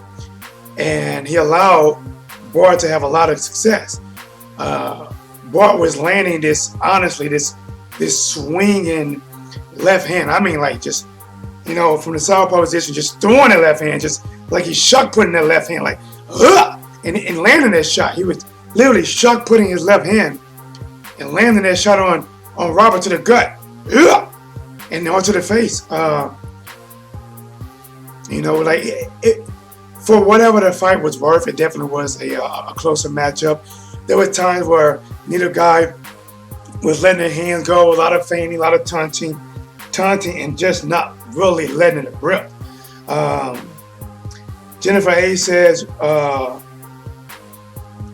And he allowed Bart to have a lot of success. Bart was landing this swinging left hand. I mean, like just, from the southpaw position, just throwing that left hand, just like he's shuck putting that left hand, like, and landing that shot. He was literally shuck putting his left hand and landing that shot on Robert to the gut, and onto the face. For whatever the fight was worth, it definitely was a closer matchup. There were times where neither guy was letting their hands go, a lot of feigning, a lot of taunting, and just not really letting it rip. Jennifer A says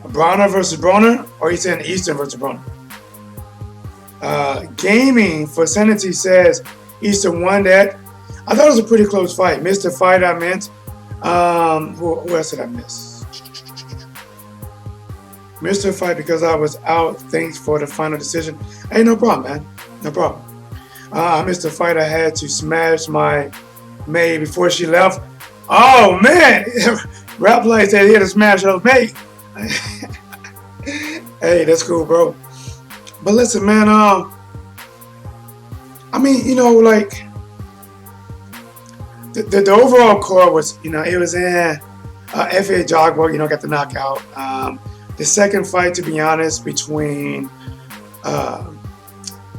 Broner versus Broner, or he's saying Eastern versus Broner. Gaming for Sanity says Eastern won that. I thought it was a pretty close fight. Mr. Fight, I meant. Who else did I miss? Mr. Fight, because I was out. Thanks for the final decision. Hey, no problem, man. No problem. Mr. Fight, I had to smash my maid before she left. Oh, man. Rap Light said he had to smash her maid. Hey, that's cool, bro. But listen, man, the overall core was, it was in F.A. Jogbo, got the knockout. The second fight, to be honest, between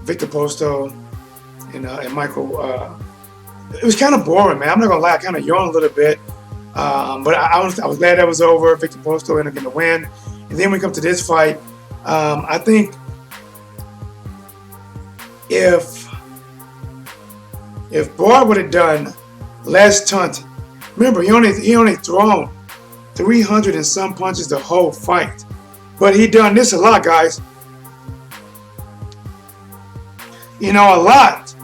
Victor Posto and Michael, it was kind of boring, man. I'm not going to lie, I kind of yawned a little bit. But I was glad that was over. Victor Posto ended up getting the win. And then we come to this fight. I think if Bart would have done less taunting, remember he only thrown 300 and some punches the whole fight, but he done this a lot, guys. A lot.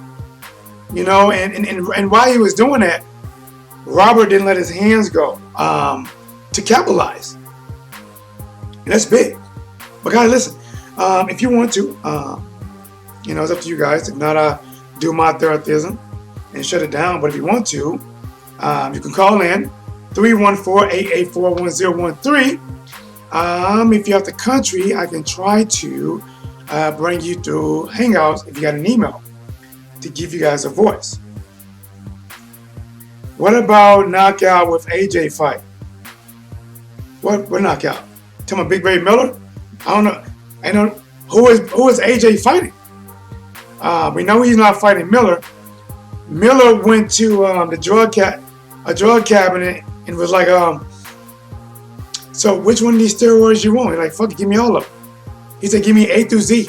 And while he was doing that, Robert didn't let his hands go to capitalize. And that's big. But guys, listen, if you want to, it's up to you guys. If not, do my therapism and shut it down. But if you want to, you can call in 314-884-1013. If you're out the country, I can try to bring you through Hangouts if you got an email to give you guys a voice. What about knockout with AJ fight? What knockout? Tell me, Big Ray Miller? I don't know. Who is AJ fighting? We know he's not fighting Miller. Miller went to a drug cabinet and was like, so which one of these steroids you want? He's like, fuck it, give me all of them. He said, give me A through Z.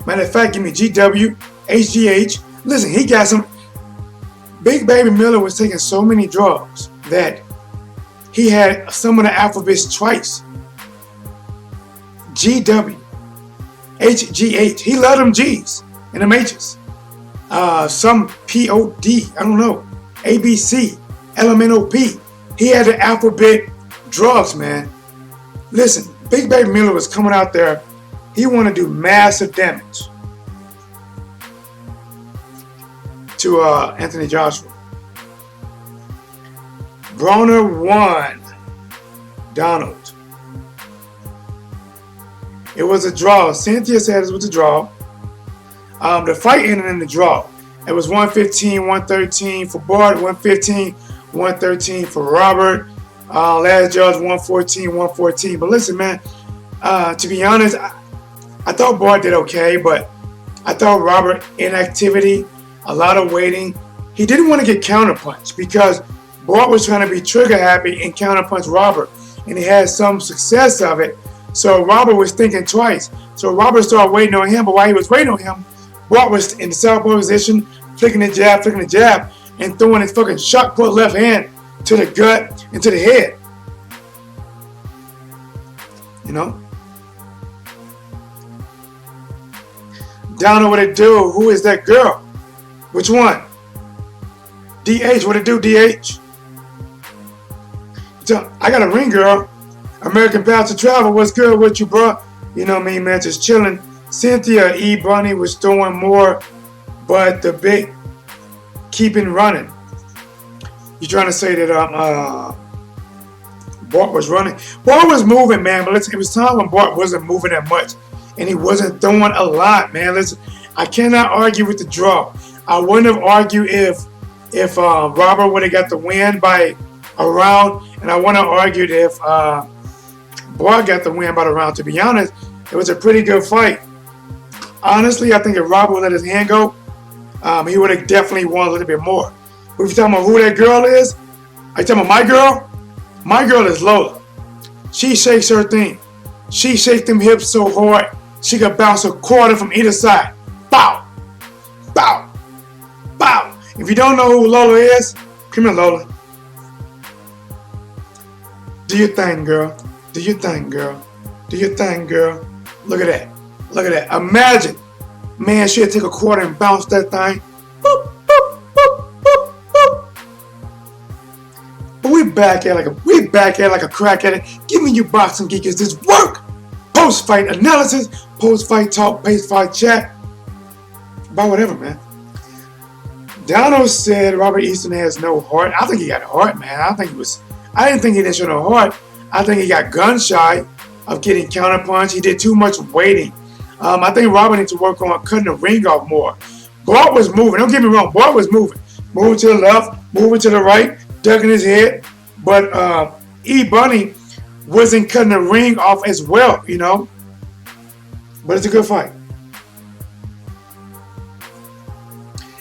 Matter of fact, give me GW, HGH. Listen, he got some. Big Baby Miller was taking so many drugs that he had some of the alphabets twice. GW, HGH. He loved them G's and them H's. Some POD, I don't know. ABC, LMNOP. He had the alphabet drugs, man. Listen, Big Baby Miller was coming out there. He wanted to do massive damage to Anthony Joshua. Broner won Donald. It was a draw. Cynthia said it was a draw. The fight ended in the draw. It was 115-113 for Bart, 115-113 for Robert. Last judge 114-114. But listen, man, to be honest, I thought Bart did okay, but I thought Robert, inactivity, a lot of waiting. He didn't want to get counterpunched because Bart was trying to be trigger happy and counterpunch Robert, and he had some success of it. So Robert was thinking twice. So Robert started waiting on him, but while he was waiting on him, Bart was in the southpaw position, flicking the jab, and throwing his fucking shot put left hand to the gut and to the head. You know? Donna, what it do? Who is that girl? Which one? DH, what it do, DH? So, I got a ring, girl. American Path to Travel, what's good with you, bro? You know me, man, just chilling. Cynthia E. Bunny was throwing more, but the big keeping running. You trying to say that Bart was running? Bart was moving, man, but listen, it was time when Bart wasn't moving that much, and he wasn't throwing a lot, man. Listen, I cannot argue with the draw. I wouldn't have argued if Robert would have got the win by a round, and I wouldn't have argued if Bart got the win by the round. To be honest, it was a pretty good fight. Honestly, I think if Robert would let his hand go, he would have definitely won a little bit more. But if you're talking about who that girl is, are you talking about my girl? My girl is Lola. She shakes her thing. She shakes them hips so hard, she could bounce a quarter from either side. Bow! Bow! Bow! If you don't know who Lola is, come here, Lola. Do your thing, girl. Do your thing, girl. Do your thing, girl. Look at that. Look at that. Imagine, man, she'd take a quarter and bounce that thing. Boop, boop, boop, boop, boop. But we back at like a crack at it. Give me your boxing geek. Is this work? Post-fight analysis, post-fight talk, post-fight chat. About whatever, man. Donald said Robert Easton has no heart. I think he got heart, man. I didn't think he didn't show no heart. I think he got gun shy of getting counterpunched. He did too much waiting. I think Robert needs to work on cutting the ring off more. Bart was moving. Don't get me wrong. Bart was moving. Moving to the left, moving to the right, ducking his head. But E. Bunny wasn't cutting the ring off as well, you know. But it's a good fight.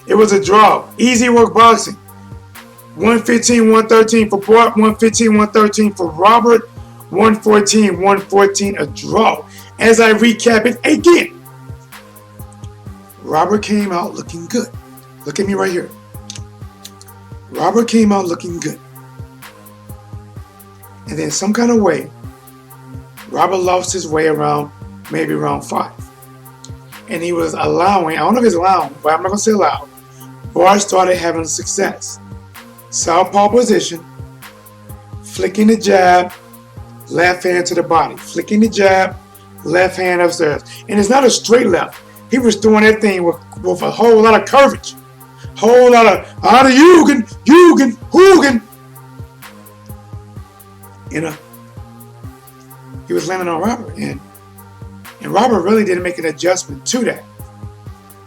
It was a draw. Easy work boxing. 115-113 for Bart, 115-113 for Robert, 114-114 a draw. As I recap it again, Robert came out looking good. Look at me right here. Robert came out looking good. And then some kind of way, Robert lost his way around, maybe round 5. And he was allowing, I don't know if he's allowing, but I'm not going to say allow. Bart started having success. Southpaw position, flicking the jab, left hand to the body. Flicking the jab, left hand upstairs. And it's not a straight left. He was throwing that thing with a whole lot of curvature. Whole lot of, Hoogan. You know, he was landing on Robert. And Robert really didn't make an adjustment to that.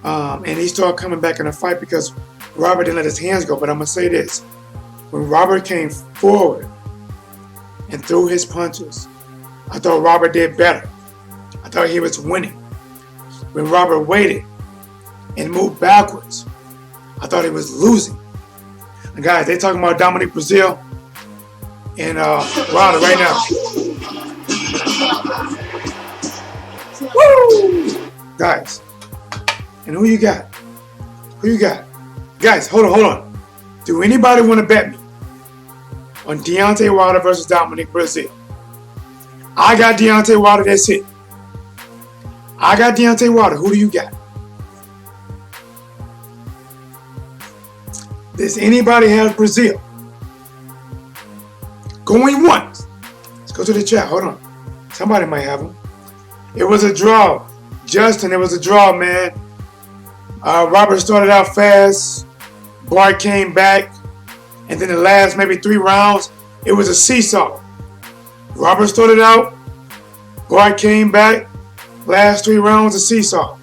And he started coming back in the fight because Robert didn't let his hands go. But I'm going to say this. When Robert came forward and threw his punches, I thought Robert did better. I thought he was winning. When Robert waited and moved backwards, I thought he was losing. And guys, they talking about Dominic Brazil and Wilder right now. Woo! Guys, and who you got? Who you got? Guys, hold on. Do anybody want to bet me on Deontay Wilder versus Dominic Brazil? I got Deontay Wilder, that's it. I got Deontay Wilder. Who do you got? Does anybody have Brazil? Going once. Let's go to the chat. Hold on. Somebody might have him. It was a draw. Justin, it was a draw, man. Robert started out fast. Bart came back. And then the last maybe 3 rounds, it was a seesaw. Robert started out. Bart came back. Last 3 rounds, a seesaw.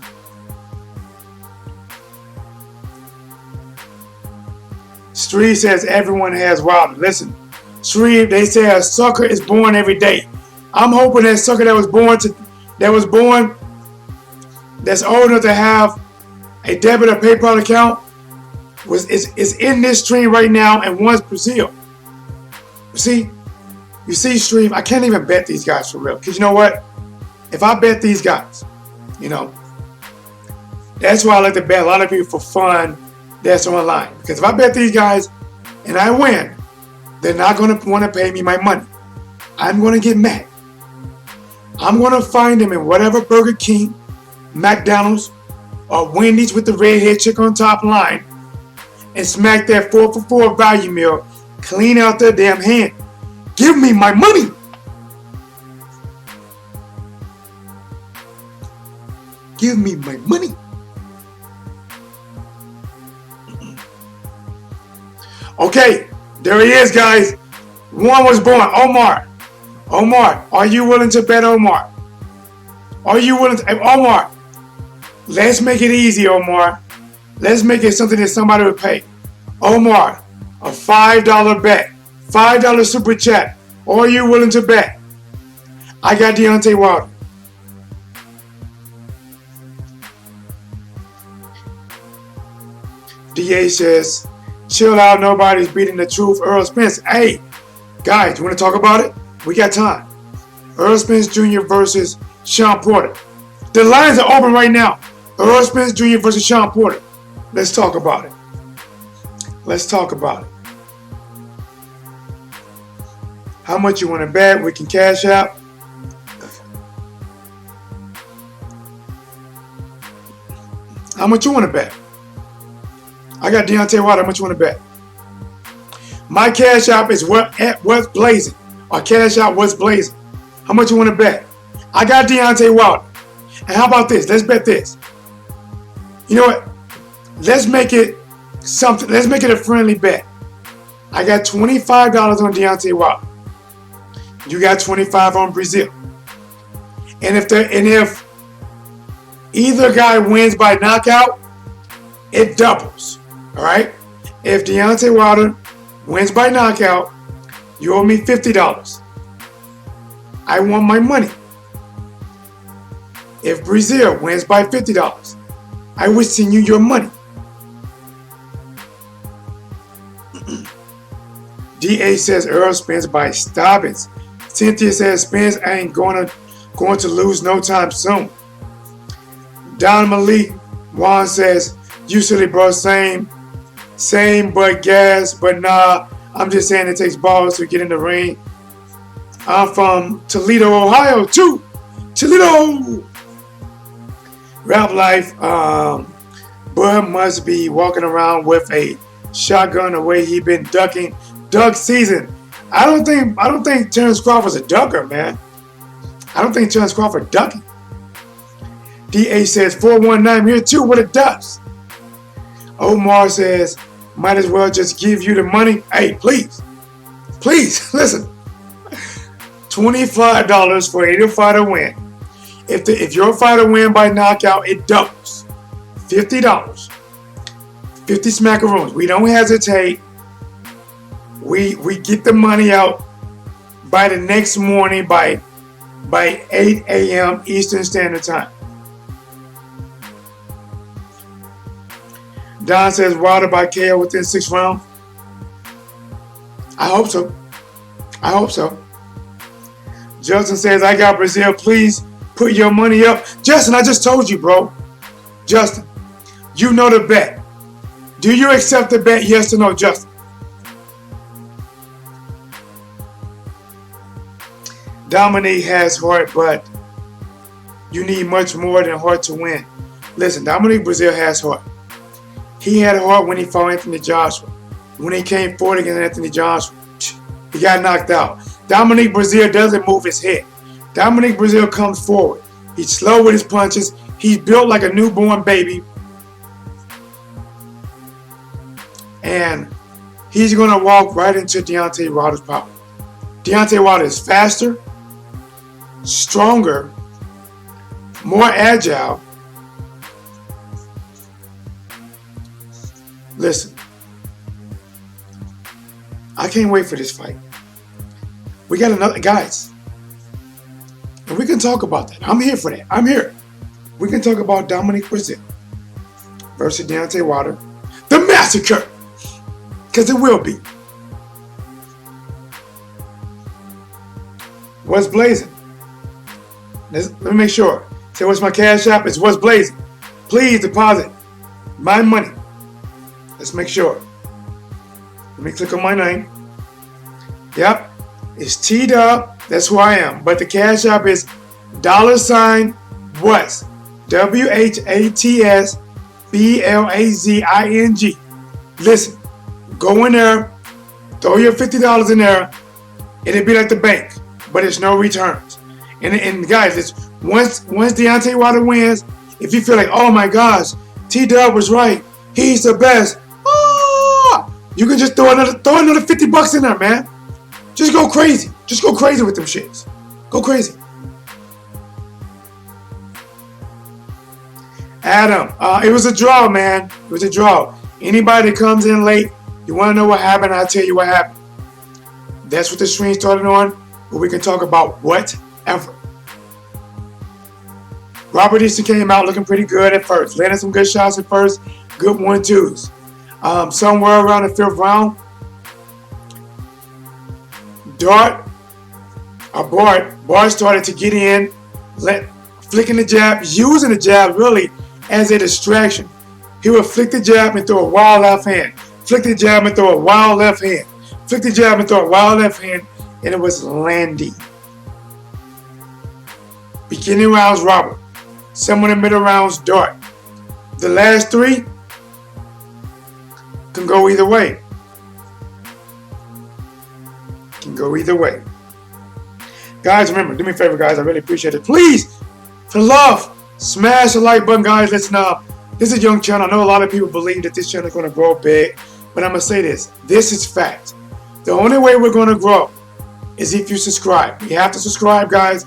Shreve says everyone has Wilder. Listen, Shreve, they say a sucker is born every day. I'm hoping that sucker that was born that's old enough to have a debit or PayPal account is in this stream right now and wants Brazil. You see, Shreve, I can't even bet these guys for real. Because you know what? If I bet these guys, that's why I like to bet a lot of people for fun that's online. Because if I bet these guys and I win, they're not going to want to pay me my money. I'm going to get mad. I'm going to find them in whatever Burger King, McDonald's, or Wendy's with the redhead chick on top line and smack that 4 for $4 value meal clean out their damn hand. Give me my money. Give me my money. Okay, there he is, guys. One was born. Omar, are you willing to bet, Omar? Are you willing to, Omar? Let's make it easy, Omar. Let's make it something that somebody would pay. Omar, a $5 bet. $5 super chat. Are you willing to bet? I got Deontay Wilder. DA says, chill out, nobody's beating the truth. Earl Spence. Hey, guys, you want to talk about it? We got time. Earl Spence Jr. versus Sean Porter. The lines are open right now. Earl Spence Jr. versus Sean Porter. Let's talk about it. Let's talk about it. How much you want to bet? We can cash out. How much you want to bet? I got Deontay Wilder. How much you want to bet? My cash app is whatsblazing. Or cash out whatsblazing. How much you want to bet? I got Deontay Wilder. And how about this? Let's bet this. You know what? Let's make it something. Let's make it a friendly bet. I got $25 on Deontay Wilder. You got 25 on Brazil. And if either guy wins by knockout, it doubles. All right? If Deontay Wilder wins by knockout, you owe me $50. I want my money. If Brazil wins by $50, I will send you your money. DA says Earl Spence by Stobbins. Cynthia says Spence ain't going to lose no time soon. Don Malik Juan says, you silly bro, same but gas, but nah. I'm just saying it takes balls to get in the ring. I'm from Toledo, Ohio, too. Toledo. Rap life. Bud must be walking around with a shotgun the way he been ducking duck season. I don't think Terrence Crawford's a ducker, man. I don't think Terrence Crawford ducking. DA says 419 here too. What it does. Omar says might as well just give you the money. Hey, please listen. $25 for either fighter win. If your fighter win by knockout, it doubles. $50. 50 smackaroons. We don't hesitate. We get the money out by the next morning by 8 a.m. Eastern Standard Time. Don says Wilder by KO within 6 rounds. I hope so. I hope so. Justin says, I got Brazil. Please put your money up. Justin, I just told you, bro. Justin, you know the bet. Do you accept the bet? Yes or no, Justin? Dominique has heart, but you need much more than heart to win. Listen, Dominique Brazil has heart. He had heart when he fought Anthony Joshua. When he came forward against Anthony Joshua, he got knocked out. Dominique Brazil doesn't move his head. Dominique Brazil comes forward. He's slow with his punches. He's built like a newborn baby. And he's going to walk right into Deontay Wilder's power. Deontay Wilder is faster, stronger, more agile. Listen, I can't wait for this fight. We got another, guys, and we can talk about that. I'm here for that. I'm here. We can talk about Dominique Brazil versus Deontay Wilder. The massacre! Because it will be. What's blazing? Let me make sure. Say, what's my cash app? It's what's blazing. Please deposit my money. Let's make sure. Let me click on my name. Yep. It's T-Dub. That's who I am. But the cash app is $what's. WHATSBLAZING. Listen. Go in there. Throw your $50 in there. It'll be like the bank. But it's no returns. And guys, it's once Deontay Wilder wins, if you feel like, oh my gosh, T-Dub was right. He's the best. You can just throw another $50 in there, man. Just go crazy. Just go crazy with them shits. Go crazy. Adam, it was a draw, man. It was a draw. Anybody that comes in late, you want to know what happened, I'll tell you what happened. That's what the stream started on, but we can talk about whatever. Robert Easton came out looking pretty good at first. Landed some good shots at first. Good 1-2s. Somewhere around the 5th round, Bart started to get in, flicking the jab, using the jab really as a distraction. He would flick the jab and throw a wild left hand. Flick the jab and throw a wild left hand. Flick the jab and throw a wild left hand, and it was landing. Beginning rounds, Robert. Some of the middle rounds, Dart. The last 3 can go either way. Can go either way. Guys, remember, do me a favor, guys. I really appreciate it. Please, for love, smash the like button, guys. Listen up. This is a young channel. I know a lot of people believe that this channel is going to grow big, but I'm going to say this. This is fact. The only way we're going to grow is if you subscribe. You have to subscribe, guys.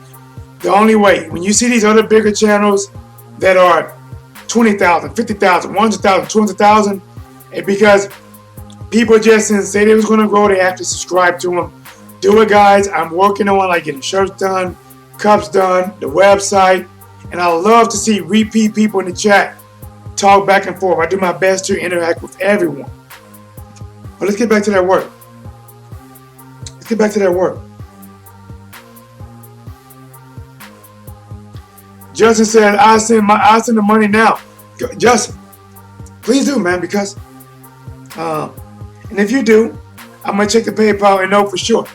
The only way. When you see these other bigger channels that are 20,000, 50,000, 100,000, 200,000, it's because people just didn't say they was going to grow. They have to subscribe to them. Do it, guys. I'm working on like getting shirts done, cups done, the website, and I love to see repeat people in the chat talk back and forth. I do my best to interact with everyone. But let's get back to that work. Let's get back to that work. Justin said, I send the money now. Justin, please do, man, because and if you do, I'm gonna check the PayPal and know for sure.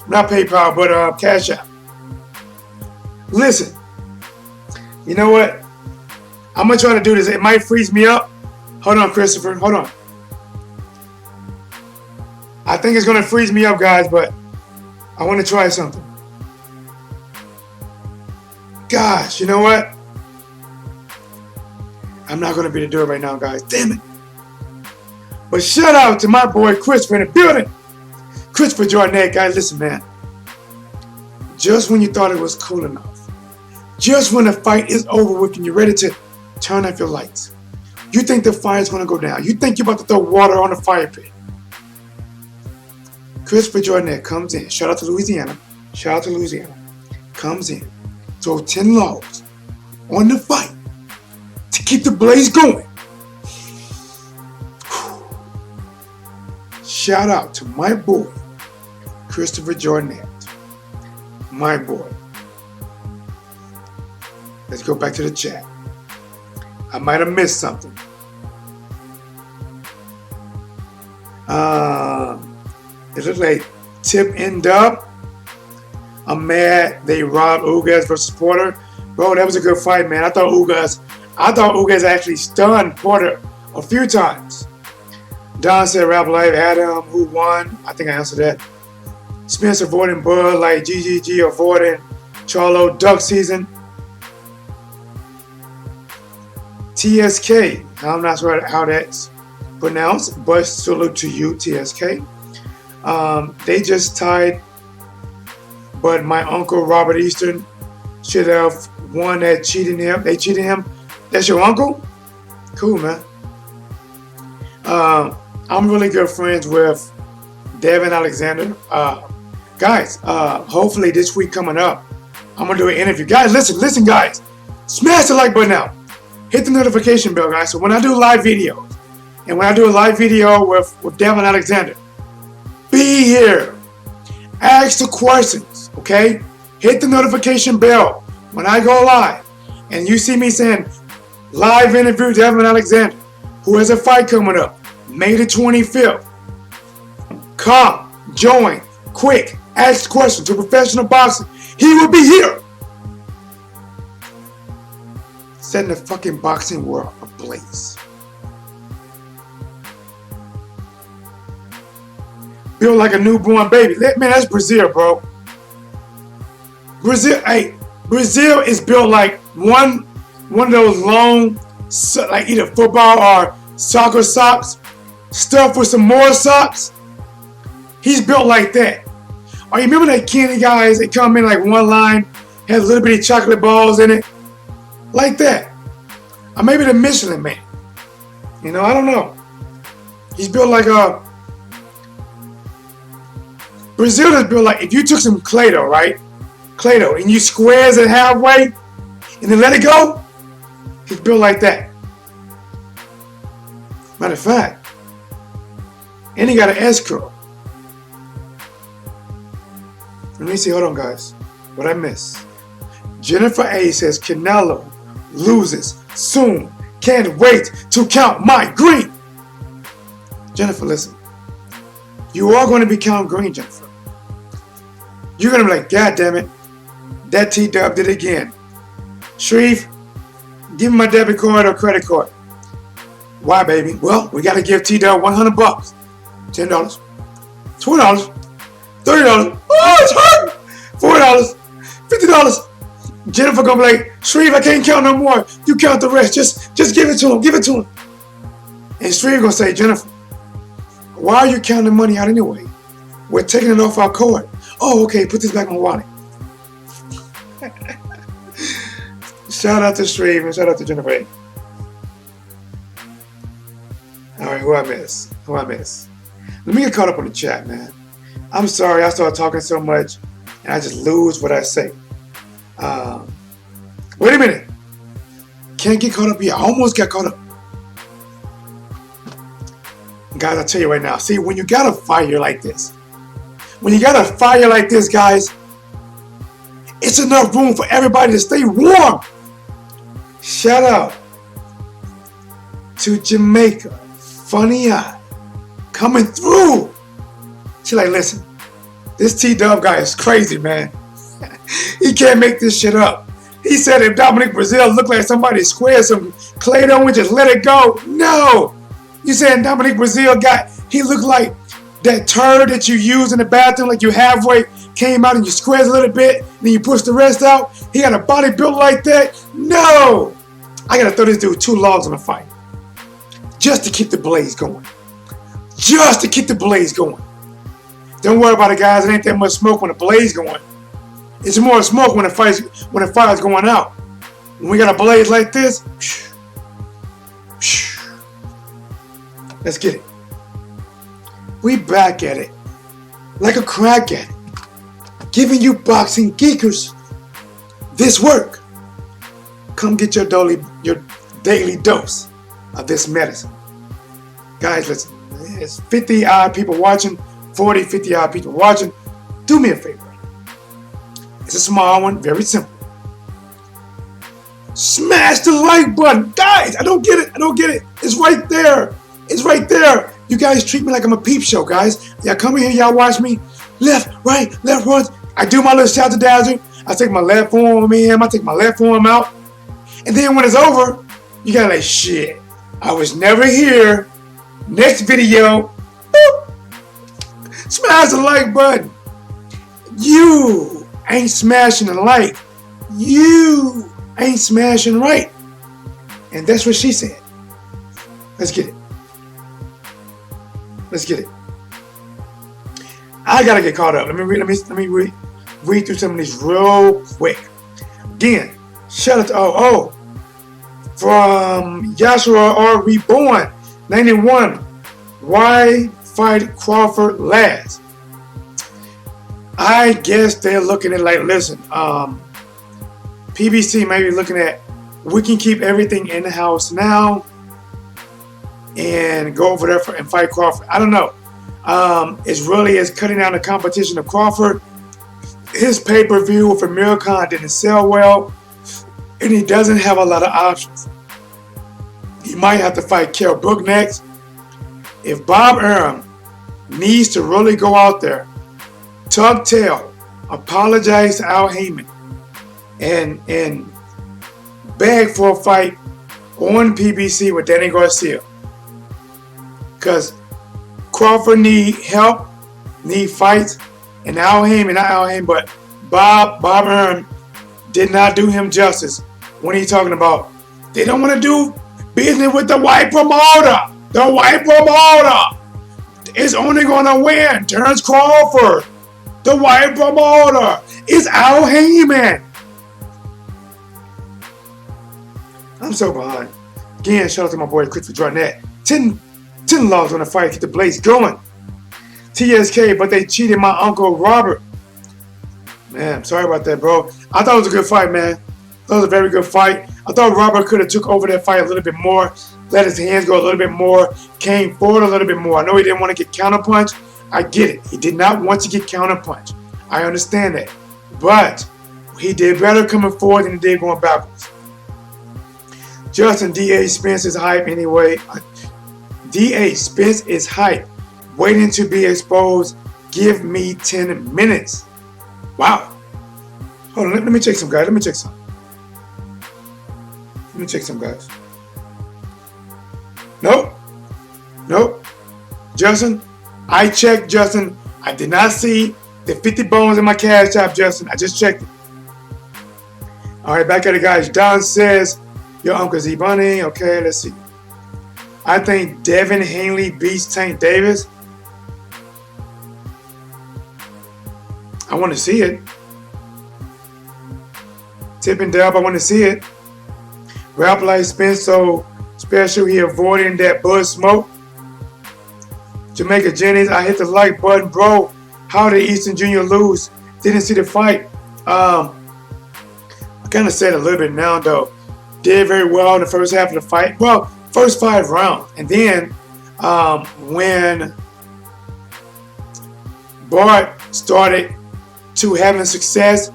Not PayPal, but Cash App. Listen, you know what? I'm gonna try to do this. It might freeze me up. Hold on, Christopher. Hold on. I think it's gonna freeze me up, guys, but I want to try something. Gosh, you know what? I'm not gonna be able to do it right now, guys. Damn it. But shout out to my boy Christopher in the building. Christopher Jordan, guys, listen, man. Just when you thought it was cool enough, just when the fight is over with and you're ready to turn off your lights, you think the fire's gonna go down. You think you're about to throw water on the fire pit. Christopher Jordan comes in. Shout out to Louisiana. Shout out to Louisiana. Comes in. Throw 10 logs on the fight to keep the blaze going. shout out to my boy, Christopher Jornet. My boy. Let's go back to the chat. I might have missed something. It looks like Tip end up. I'm mad they robbed Ugas versus Porter. Bro, that was a good fight, man. I thought Ugas actually stunned Porter a few times. Don said Rap Life, Adam, who won? I think I answered that. Spence avoiding Bud like GGG avoiding Charlo duck season. TSK, I'm not sure how that's pronounced, but salute to you, TSK. They just tied, but my uncle Robert Eastern should have won that cheating him. They cheated him. That's your uncle? Cool, man. I'm really good friends with Devin Alexander. Guys, hopefully this week coming up, I'm going to do an interview. Guys, listen, guys. Smash the like button now. Hit the notification bell, guys. So when I do live videos, and when I do a live video with Devin Alexander, be here. Ask the questions, okay? Hit the notification bell when I go live. And you see me saying, live interview Devin Alexander, who has a fight coming up, May the 25th. Come, join, quick, ask questions to professional boxing. He will be here. Setting the fucking boxing world ablaze. Built like a newborn baby. Man, that's Brazil, bro. Brazil is built like one of those long, like either football or soccer socks, stuffed with some more socks. He's built like that. Or you remember that candy guys that come in like one line, has a little bit of chocolate balls in it? Like that. Or maybe the Michelin Man. You know, I don't know. He's built like a... Brazil is built like, if you took some Play-Doh, right? Play-Doh, and you squares it halfway, and then let it go, he's built like that. Matter of fact, and he got an S curl. Let me see, hold on, guys. What I miss? Jennifer A says Canelo loses soon. Can't wait to count my green. Jennifer, listen. You are going to be counting green, Jennifer. You're going to be like, God damn it. That T-Dub did it again. Shreve, give me my debit card or credit card. Why, baby? Well, we got to give T-Dub $100. $10. $20. $30. Oh, it's hurt. $4. $50. Jennifer gonna be like, Shreve, I can't count no more. You count the rest. Just give it to him. Give it to him. And Shreve gonna say, Jennifer, why are you counting money out anyway? We're taking it off our card. Oh, okay. Put this back in my wallet. Shout out to Shreve and shout out to Jennifer. All right, who I miss? Let me get caught up on the chat, man. I'm sorry I started talking so much and I just lose what I say. Wait a minute. Can't get caught up yet. I almost got caught up. Guys, I'll tell you right now. See, when you got a fire like this, guys, it's enough room for everybody to stay warm. Shout out to Jamaica. Funny Eye. Coming through. She like, listen, this T-Dub guy is crazy, man. He can't make this shit up. He said if Dominic Brazil looked like somebody squared some Play-Doh and just let it go. No. You saying Dominic Brazil he looked like that turd that you use in the bathroom, like you halfway came out and you squared a little bit, and then you push the rest out. He got a body built like that. No. I got to throw this dude 2 logs on the fight. Just to keep the blaze going. Don't worry about it, guys. It ain't that much smoke when the blaze going. It's more smoke when the fire's going out. When we got a blaze like this, let's get it. We back at it like a crack addict, giving you boxing geekers this work. Come get your daily dose of this medicine. Guys, listen. There's 50 odd people watching, 40, 50 odd people watching. Do me a favor. It's a small one, very simple. Smash the like button. Guys, I don't get it. I don't get it. It's right there. It's right there. You guys treat me like I'm a peep show, guys. Y'all come in here, y'all watch me. Left, right, I do my little shout to dazzle. I take my left arm in, I take my left arm out. And then when it's over, you gotta like, shit, I was never here. Next video, boop, smash the like button. You ain't smashing the like. You ain't smashing right. And that's what she said. Let's get it. Let's get it. I gotta get caught up. Let me read through some of these real quick. Again, shout out to from Yashua or Reborn 91. Why fight Crawford last? I guess they're looking at like, listen, PBC may be looking at, we can keep everything in the house now and go over there and fight Crawford. I don't know. It's really is cutting down the competition of Crawford. His pay-per-view for Miracon didn't sell well, and he doesn't have a lot of options. He might have to fight Kell Brook next. If Bob Arum needs to really go out there, tug tail, apologize to Al Heyman, and beg for a fight on PBC with Danny Garcia. Because Crawford need help, need fights, and Al Heyman, not Al Heyman, but Bob Arum did not do him justice when he's talking about they don't want to do business with the white promoter. The white promoter is only going to win. Terrence Crawford. The white promoter is Al Heyman. I'm so behind. Again, shout out to my boy Christopher Jornet. 10 logs on the fight, keep the blaze going. TSK, but they cheated my uncle Robert. Man, I'm sorry about that, bro. I thought it was a good fight, man. That was a very good fight. I thought Robert could have took over that fight a little bit more, let his hands go a little bit more, came forward a little bit more. I know he didn't want to get counterpunched. I get it. He did not want to get counterpunched. I understand that. But he did better coming forward than he did going backwards. Justin D.A. Spence is hype anyway. D.A. Spence is hype. Waiting to be exposed. Give me 10 minutes. Wow. Hold on. Let me check some, guys. Let me check some, guys. Nope. Justin, I checked, Justin. I did not see the 50 bones in my cash app, Justin. I just checked it. All right, back at it, guys. Don says, your Uncle Z Bunny. Okay, let's see. I think Devin Hanley beats Tank Davis. I want to see it. Tip and Dab, I want to see it. Rap like Spence so special, he avoiding that bud smoke. Jamaica Jennings, I hit the like button, bro. How did Easton Jr. lose? Didn't see the fight. I kind of said a little bit now, though. Did very well in the first half of the fight. Well, first 5 rounds. And then when Bart started to having success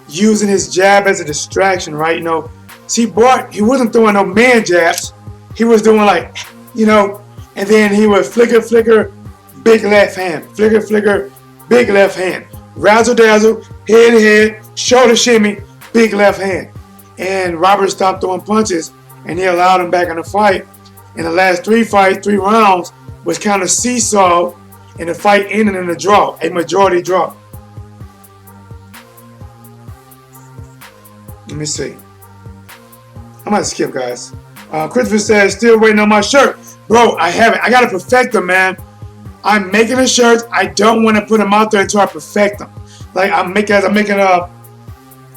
using his jab as a distraction, right? You know, see, Bart, he wasn't throwing no man jabs. He was doing like, you know, and then he would flicker, big left hand. Flicker, big left hand. Razzle dazzle, head to head, shoulder shimmy, big left hand. And Robert stopped throwing punches, and he allowed him back in the fight. And the last 3 rounds was kind of seesaw, and the fight ended in a draw, a majority draw. Let me see. I'm going to skip, guys. Christopher says, still waiting on my shirt. Bro, I haven't. I got to perfect them, man. I'm making the shirts. I don't want to put them out there until I perfect them. Like, I'm making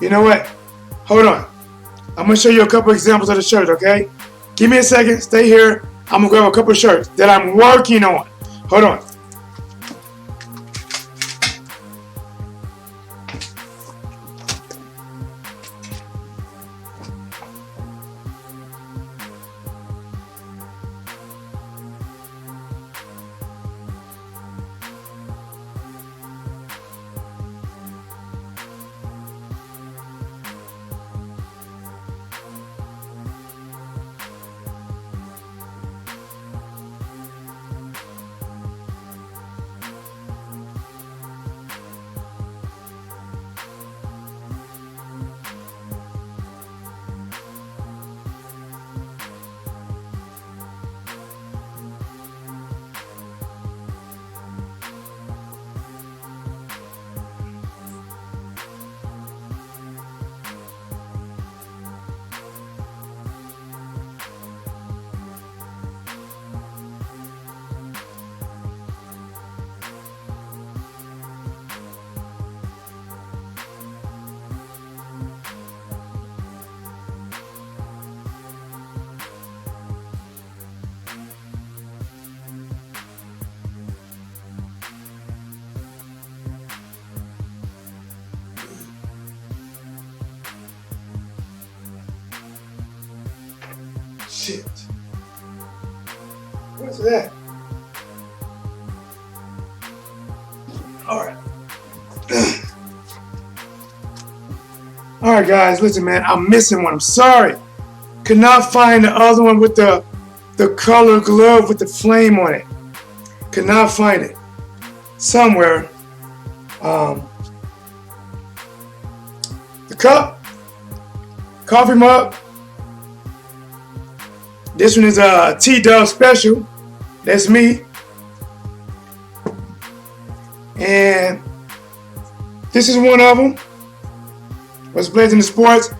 you know what? Hold on. I'm going to show you a couple examples of the shirts, okay? Give me a second. Stay here. I'm going to grab a couple of shirts that I'm working on. Hold on. Shit. What's that? All right. All right, guys. Listen, man. I'm missing one. I'm sorry. Could not find the other one with the color glove with the flame on it. Could not find it. Somewhere. The cup. Coffee mug. This one is a T-Dub special. That's me. And this is one of them. What's blazing the sports.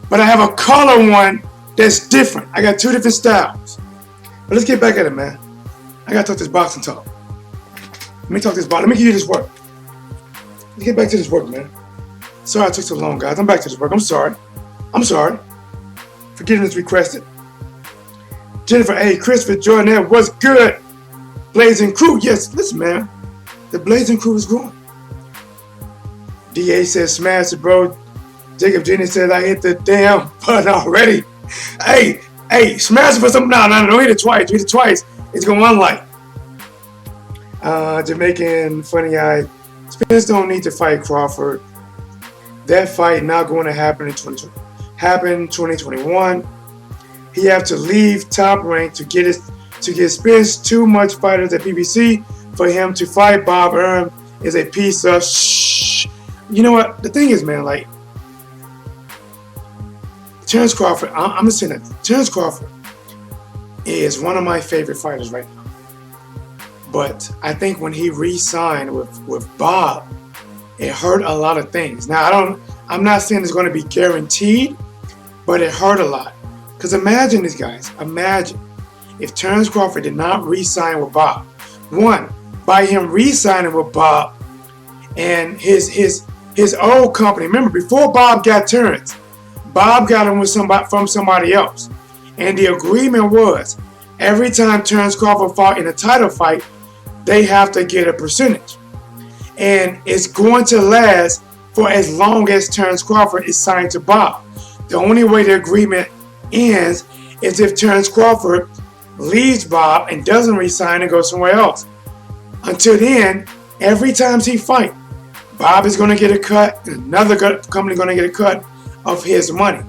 But I have a color one that's different. I got two different styles. But let's get back at it, man. I gotta talk this boxing talk. Let me talk this boxing. Let me give you this work. Let's get back to this work, man. Sorry I took so long, guys. I'm back to this work. I'm sorry. Forgiveness requested. Jennifer A. Christopher Jordan, what's good? Blazing Crew. Yes, listen, man. The Blazing Crew is growing. DA says, smash it, bro. Jacob Jenny says, I hit the damn button already. Hey, smash it for something. No, don't hit it twice. Hit it twice. It's going one light. Jamaican funny eye. Spence don't need to fight Crawford. That fight not going to happen in 2021. He have to leave Top Rank to get Spence too much fighters at PBC for him to fight. Bob Arum is a piece of shh. You know what? The thing is, man, like Terence Crawford, I'm just saying that Terence Crawford is one of my favorite fighters right now. But I think when he re-signed with Bob, it hurt a lot of things. Now I'm not saying it's going to be guaranteed, but it hurt a lot. Because imagine this, guys. Imagine if Terence Crawford did not re-sign with Bob. One, by him re-signing with Bob and his old company. Remember, before Bob got Terence, Bob got him with from somebody else. And the agreement was every time Terence Crawford fought in a title fight, they have to get a percentage. And it's going to last for as long as Terence Crawford is signed to Bob. The only way the agreement ends is if Terence Crawford leaves Bob and doesn't resign and goes somewhere else. Until then, every time he fights, Bob is going to get a cut, and another company going to get a cut of his money.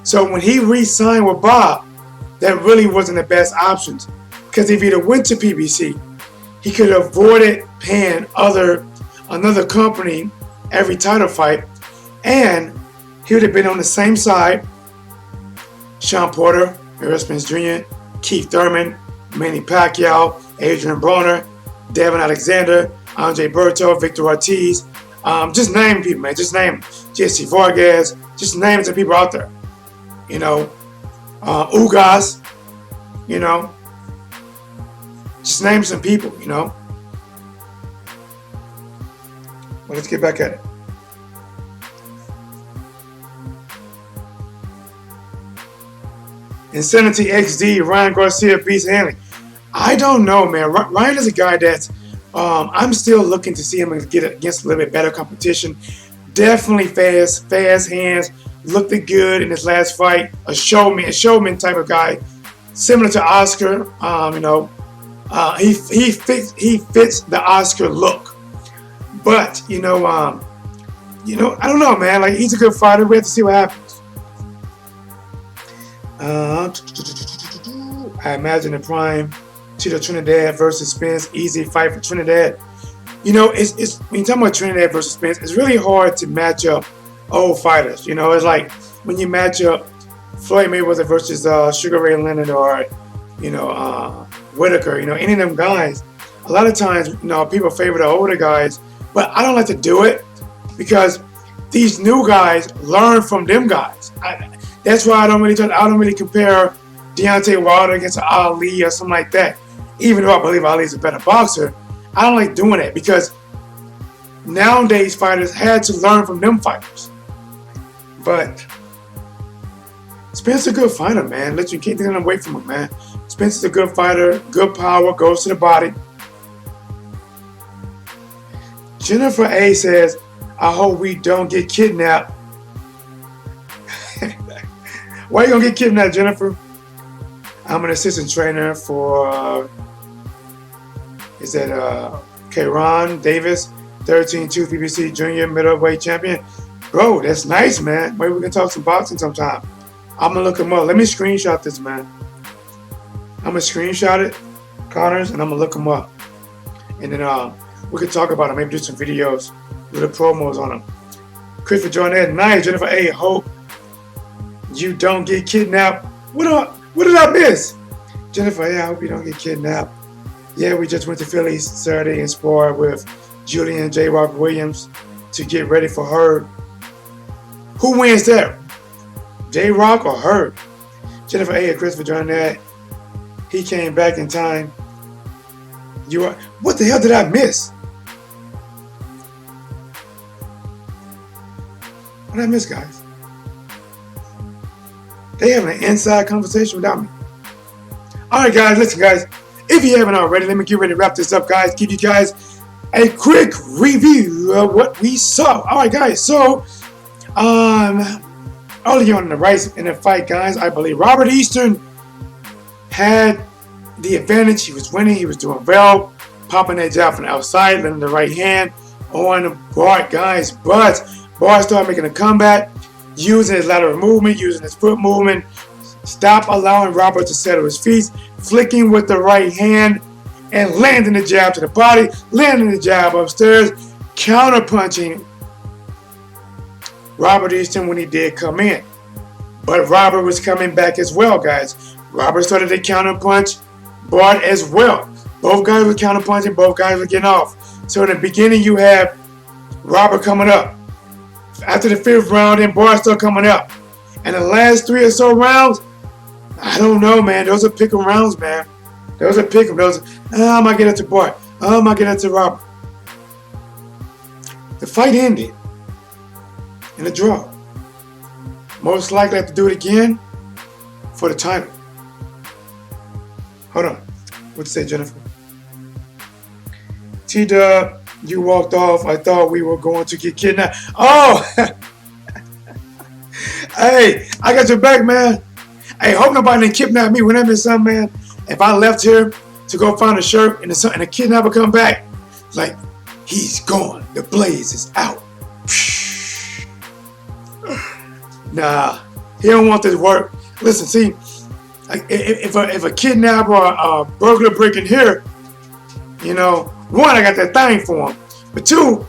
So when he re-signed with Bob, that really wasn't the best option. Because if he'd have went to PBC, he could have avoided paying another company every title fight, and he would have been on the same side. Sean Porter, Errol Spence Jr., Keith Thurman, Manny Pacquiao, Adrian Broner, Devin Alexander, Andre Berto, Victor Ortiz. Just name people, man. Just name Jesse Vargas. Just name some people out there. You know, Ugas. You know, just name some people. You know. Well, let's get back at it. Insanity XD, Ryan Garcia beats Hanley. I don't know, man. Ryan is a guy that's I'm still looking to see him get against a little bit better competition. Definitely fast hands. Looked good in his last fight. A showman type of guy, similar to Oscar. He fits the Oscar look. But I don't know, man. Like, he's a good fighter. We have to see what happens. I imagine the prime Tito Trinidad versus Spence, easy fight for Trinidad. It's when you talk about Trinidad versus Spence, it's really hard to match up old fighters. It's like when you match up Floyd Mayweather versus Sugar Ray Leonard or Whitaker. Any of them guys. A lot of times, people favor the older guys, but I don't like to do it because these new guys learn from them guys. That's why I don't really compare Deontay Wilder against Ali or something like that. Even though I believe Ali's a better boxer, I don't like doing it because nowadays fighters had to learn from them fighters. But Spence is a good fighter, man. You can't take nothing away from him, man. Spence is a good fighter, good power, goes to the body. Jennifer A says, I hope we don't get'. Why are you gonna get kidnapped, Jennifer? I'm an assistant trainer for, is that Ron Davis, 13-2 PBC Junior Middleweight Champion. Bro, that's nice, man. Maybe we can talk some boxing sometime. I'm going to look him up. Let me screenshot this, man. I'm going to screenshot it, Connors, and I'm going to look him up. And then we could talk about him, maybe do some videos, little promos on him. Christopher Jordan, nice. Jennifer A, hope you don't get kidnapped. What did I miss? Jennifer A, I hope you don't get kidnapped. Yeah, we just went to Philly Saturday and sparred with Julian J. Rock Williams to get ready for Herd. Who wins that? J. Rock or Herd? Jennifer A. and Christopher Jordan, he came back in time. What the hell did I miss? What did I miss, guys? They having an inside conversation without me. All right, guys, listen, guys. If you haven't already, let me get ready to wrap this up, guys. Give you guys a quick review of what we saw. All right, guys. So, early on in the fight, guys, I believe Robert Eastern had the advantage. He was winning. He was doing well, popping that jab from the outside, letting the right hand on Bart, guys. But Bart started making a comeback, using his lateral movement, using his foot movement. Stop allowing Robert to settle his feet, flicking with the right hand, and landing the jab to the body, landing the jab upstairs, counter-punching Robert Eastern when he did come in. But Robert was coming back as well, guys. Robert started to counter-punch Bart as well. Both guys were counter-punching, both guys were getting off. So in the beginning, you have Robert coming up. After the 5th round, then Bart still coming up. And the last 3 or so rounds, I don't know, man. Those are pick 'em rounds, man. Those are pick 'em. Those, I might get it to Bart. I might get it to Robert. The fight ended in a draw. Most likely have to do it again for the title. Hold on. What you say, Jennifer? T-Dub, you walked off. I thought we were going to get kidnapped. Oh! Hey, I got your back, man. Hey, hope nobody didn't kidnap me when I miss something, man. If I left here to go find a shirt and a kidnapper come back, like, he's gone. The blaze is out. Nah, he don't want this work. Listen, see, like, if a kidnapper or a burglar break in here, you know, 1, I got that thing for him. But 2,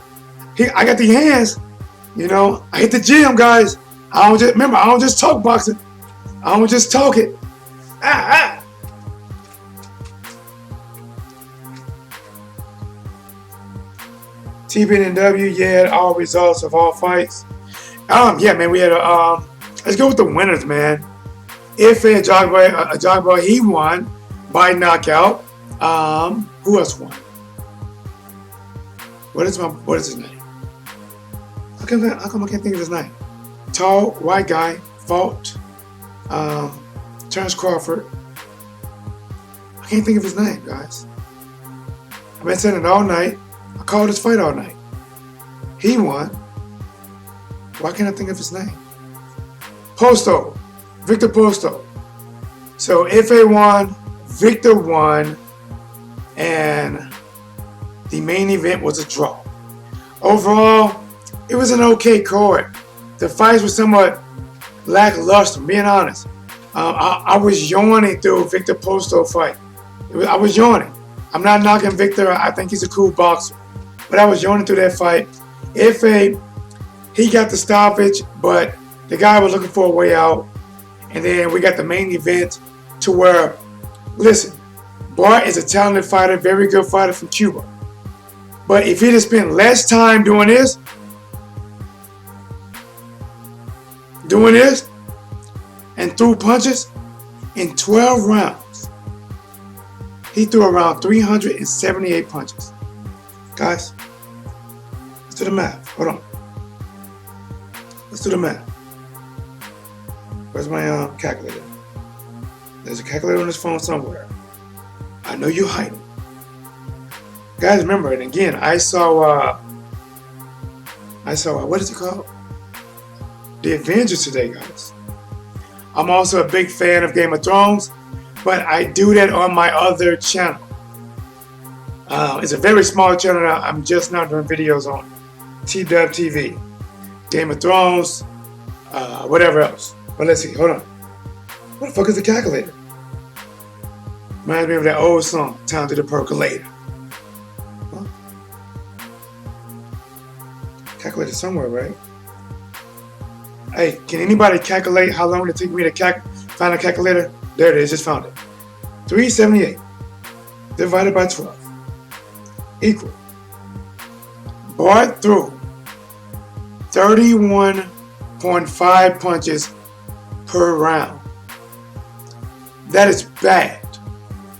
I got the hands. You know, I hit the gym, guys. I don't just talk boxing. I don't just talk it. TBNW, yeah, all results of all fights. Yeah, man, we had a let's go with the winners, man. If a Jogboy, he won by knockout. Who else won? What is his name? How come I can't think of his name? Tall, white guy, fought. Terrence Crawford. I can't think of his name, guys. I've been saying it all night. I called this fight all night. He won. Why can't I think of his name? Posto. Victor Posto. So Ife won, Victor won, and the main event was a draw. Overall, it was an okay card. The fights were somewhat lackluster, being honest. I was yawning through Victor Posto fight. I was yawning. I'm not knocking Victor. I think he's a cool boxer. But I was yawning through that fight. Ife, he got the stoppage, but the guy was looking for a way out. And then we got the main event to where, listen, Bart is a talented fighter, very good fighter from Cuba. But if he'd have spent less time doing this, and threw punches in 12 rounds, he threw around 378 punches. Guys, let's do the math. Hold on. Let's do the math. Where's my calculator? There's a calculator on this phone somewhere. I know you're hiding. Guys, remember, and again, I saw what is it called? The Avengers today, guys. I'm also a big fan of Game of Thrones. but I do that on my other channel. It's a very small channel now. I'm just now doing videos on TW TV, Game of Thrones, whatever else. But let's see, hold on. What the fuck is the calculator? Reminds me of that old song, Time to the Percolator. Huh? Calculator somewhere, right? Hey, can anybody calculate how long it took me to find a calculator? There it is, just found it. 378 divided by 12 equal. Bart threw 31.5 punches per round. That is bad.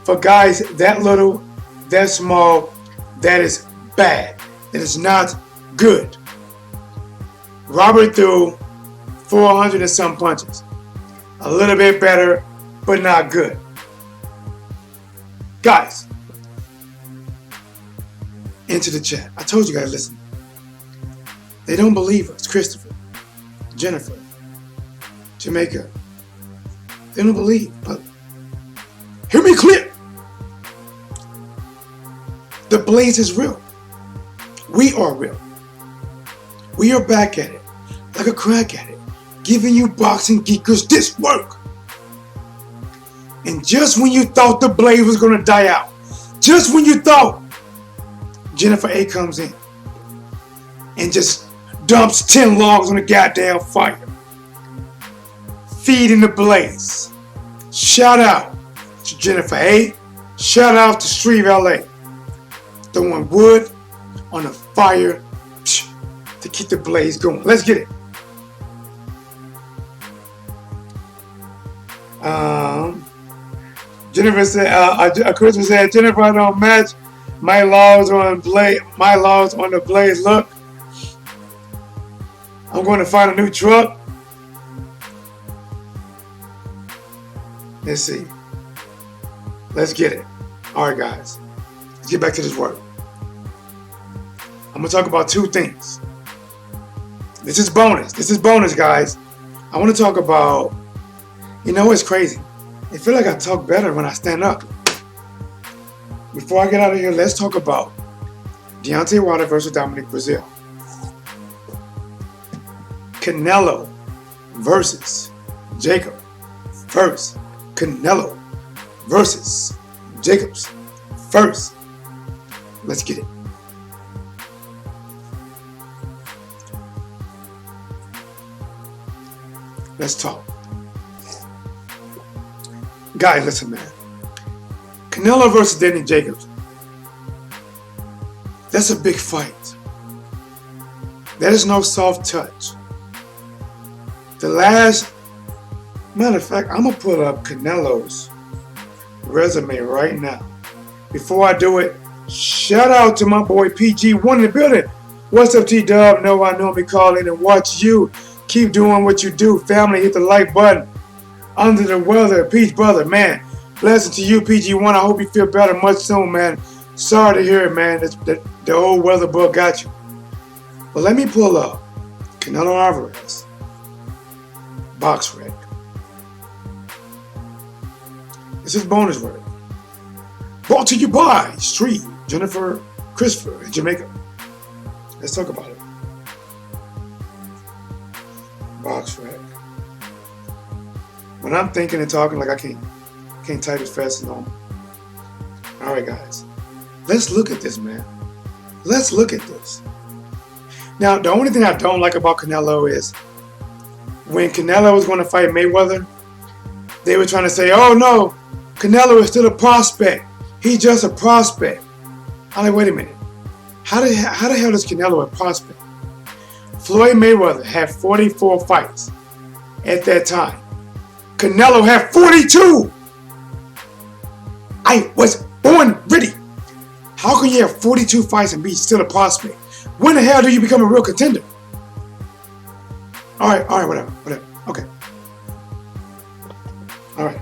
For guys that little, that small, that is bad. It is not good. Robert threw 400 and some punches. A little bit better, but not good. Guys, into the chat. I told you guys, listen. They don't believe us. Christopher, Jennifer, Jamaica. They don't believe, but hear me clear. The blaze is real. We are real. We are back at it, like a crack at it, giving you boxing geekers this work. And just when you thought the blaze was going to die out, just when you thought, Jennifer A comes in and just dumps 10 logs on the goddamn fire, feeding the blaze. Shout out to Jennifer A. Shout out to Street LA. Throwing wood on the fire to keep the blaze going. Let's get it. Jennifer said, Christmas said, Jennifer, I don't match my logs on the blaze. Look, I'm going to find a new truck. Let's see. Let's get it. All right, guys. Let's get back to this work. I'm going to talk about two things. This is bonus. This is bonus, guys. I want to talk about, you know what's crazy? I feel like I talk better when I stand up. Before I get out of here, let's talk about Deontay Wilder versus Dominic Breazeale. Canelo versus Jacob. First. Canelo versus Jacobs. First. Let's get it. Let's talk. Guys, listen, man. Canelo versus Danny Jacobs. That's a big fight. That is no soft touch. Matter of fact, I'm going to pull up Canelo's resume right now. Before I do it, shout out to my boy PG1 in the building. What's up, T-Dub? No, I normally call in and watch you. Keep doing what you do. Family, hit the like button. Under the weather, Peach brother, man. Blessing to you, PG1. I hope you feel better much soon, man. Sorry to hear it, man. The old weather bug got you. But let me pull up Canelo Alvarez. Box rec. This is bonus work. Brought to you by Street, Jennifer, Christopher, in Jamaica. Let's talk about it. Box rec. When I'm thinking and talking like I can't type as fast as normal. All right, guys. Let's look at this, man. Let's look at this. Now, the only thing I don't like about Canelo is when Canelo was going to fight Mayweather, they were trying to say, oh, no, Canelo is still a prospect. He's just a prospect. I'm like, wait a minute. How the hell is Canelo a prospect? Floyd Mayweather had 44 fights at that time. Canelo had 42. I was born ready. How can you have 42 fights and be still a prospect? When the hell do you become a real contender? All right, whatever. Okay. All right.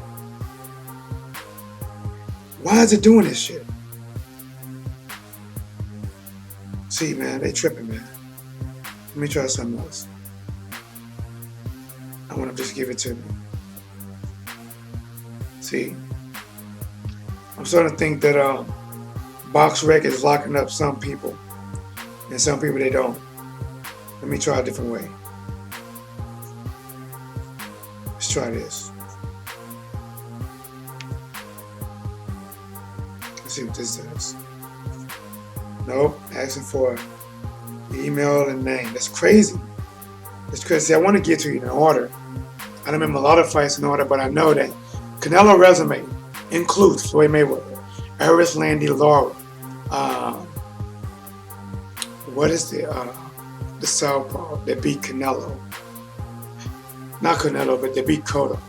Why is it doing this shit? See, man, they tripping, man. Let me try something else. I want to just give it to me. See, I'm starting to think that Box Rec is locking up some people, and some people they don't. Let me try a different way. Let's try this. Let's see what this says. Nope, asking for email and name. That's crazy. That's crazy. See, I want to get to you in order. I don't remember a lot of fights in order, but I know that Canelo resume includes Floyd Mayweather, Eris Landy Lara. What is the southpaw that beat Canelo? Not Canelo, but they beat Cotto.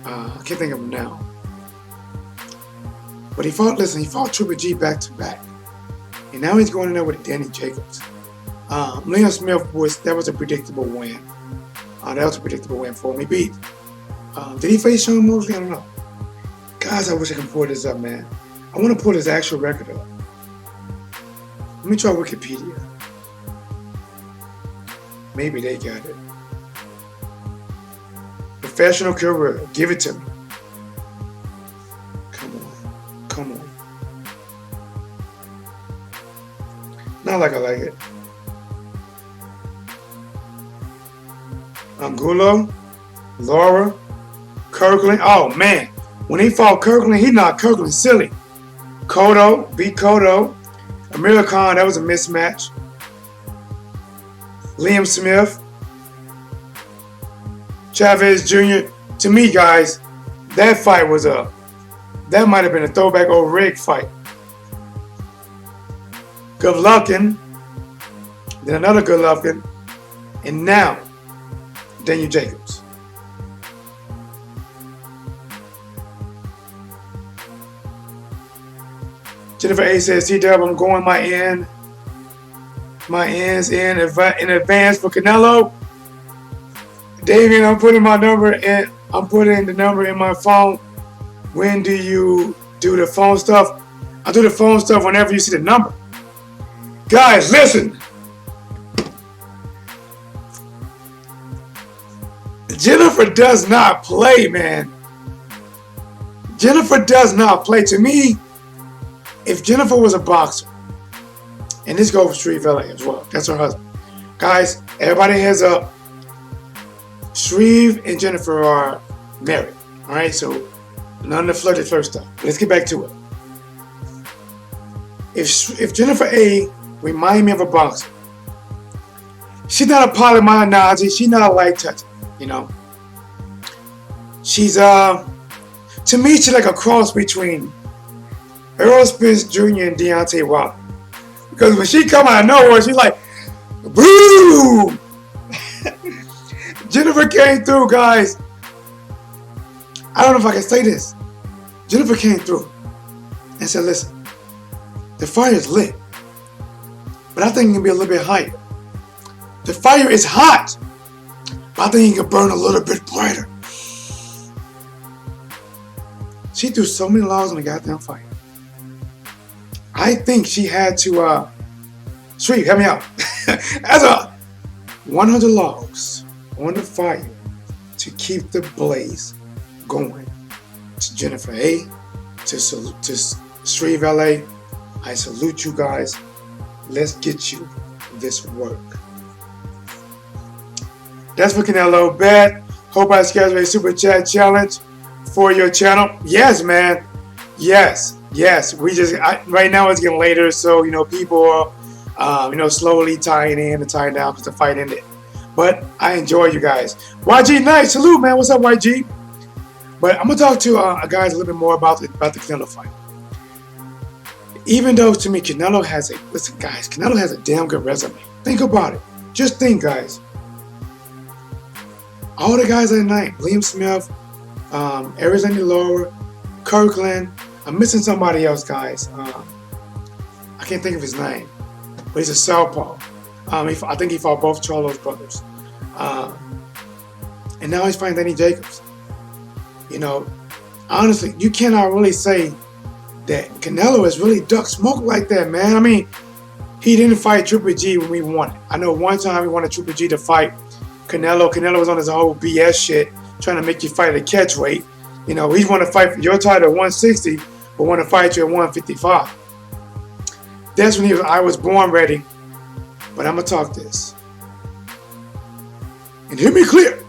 I can't think of him now. But he fought Triple G back to back. And now he's going in there with Danny Jacobs. Liam Smith that was a predictable win. That was a predictable win for him. He beat. Did he face Sean Mosley? I don't know. Guys, I wish I could pull this up, man. I want to pull his actual record up. Let me try Wikipedia. Maybe they got it. Professional career. Give it to me. Come on. Come on. Not like I like it. Angulo, Lara, Kirkland. Oh man, when he fought Kirkland, he knocked Kirkland silly. Cotto beat Cotto. Amir Khan, that was a mismatch. Liam Smith, Chavez Jr. To me, guys, that fight was that might have been a throwback old rig fight. Golovkin, then another Golovkin, and now Daniel Jacobs. Jennifer A says, C-Dub, I'm going my ends in advance for Canelo. David, I'm putting my number in. I'm putting the number in my phone. When do you do the phone stuff? I do the phone stuff whenever you see the number. Guys, listen. Jennifer does not play, man. Jennifer does not play. To me, if Jennifer was a boxer, and this goes for Street Valet as well, that's her husband. Guys, everybody heads up. Shreve and Jennifer are married. All right, so none of the flirty first stuff. Let's get back to it. If Jennifer A remind me of a boxer, she's not a polymyalgia, she's not a light toucher, you know. She's to me she's like a cross between Errol Spence Jr. and Deontay Wilder. Because when she come out of nowhere, she's like, boom! Jennifer came through, guys. I don't know if I can say this. Jennifer came through and said, listen, the fire is lit, but I think it can be a little bit higher. The fire is hot, but I think it can burn a little bit brighter. She threw so many logs on the goddamn fire. I think she had to, Sweet, help me out. As a 100 logs on the fire to keep the blaze going. To Jennifer A, to Shreve LA, I salute you guys. Let's get you this work. That's for Canelo. Bet. Hope I scheduled a super chat challenge for your channel. Yes, man. Yes. We just right now it's getting later, so you know people are slowly tying in and tying down because the fight ended. But I enjoy you guys. YG Knight, salute, man. What's up, YG? But I'm gonna talk to guys a little bit more about the Canelo fight. Even though to me Canelo has a damn good resume. Think about it. Just think, guys. All the guys at night, Liam Smith, Arizona Lara, Kirkland. I'm missing somebody else, guys. I can't think of his name, but he's a southpaw. I think he fought both Charlo's brothers. And now he's fighting Danny Jacobs. You know, honestly, you cannot really say that Canelo has really ducked smoke like that, man. I mean, he didn't fight Triple G when we won it. I know one time we wanted Triple G to fight Canelo. Canelo was on his whole BS shit, trying to make you fight at a catch weight. You know, he want to fight for your title at 160, but want to fight you at 155. That's when I was born ready. But I'm going to talk this. And hear me clear.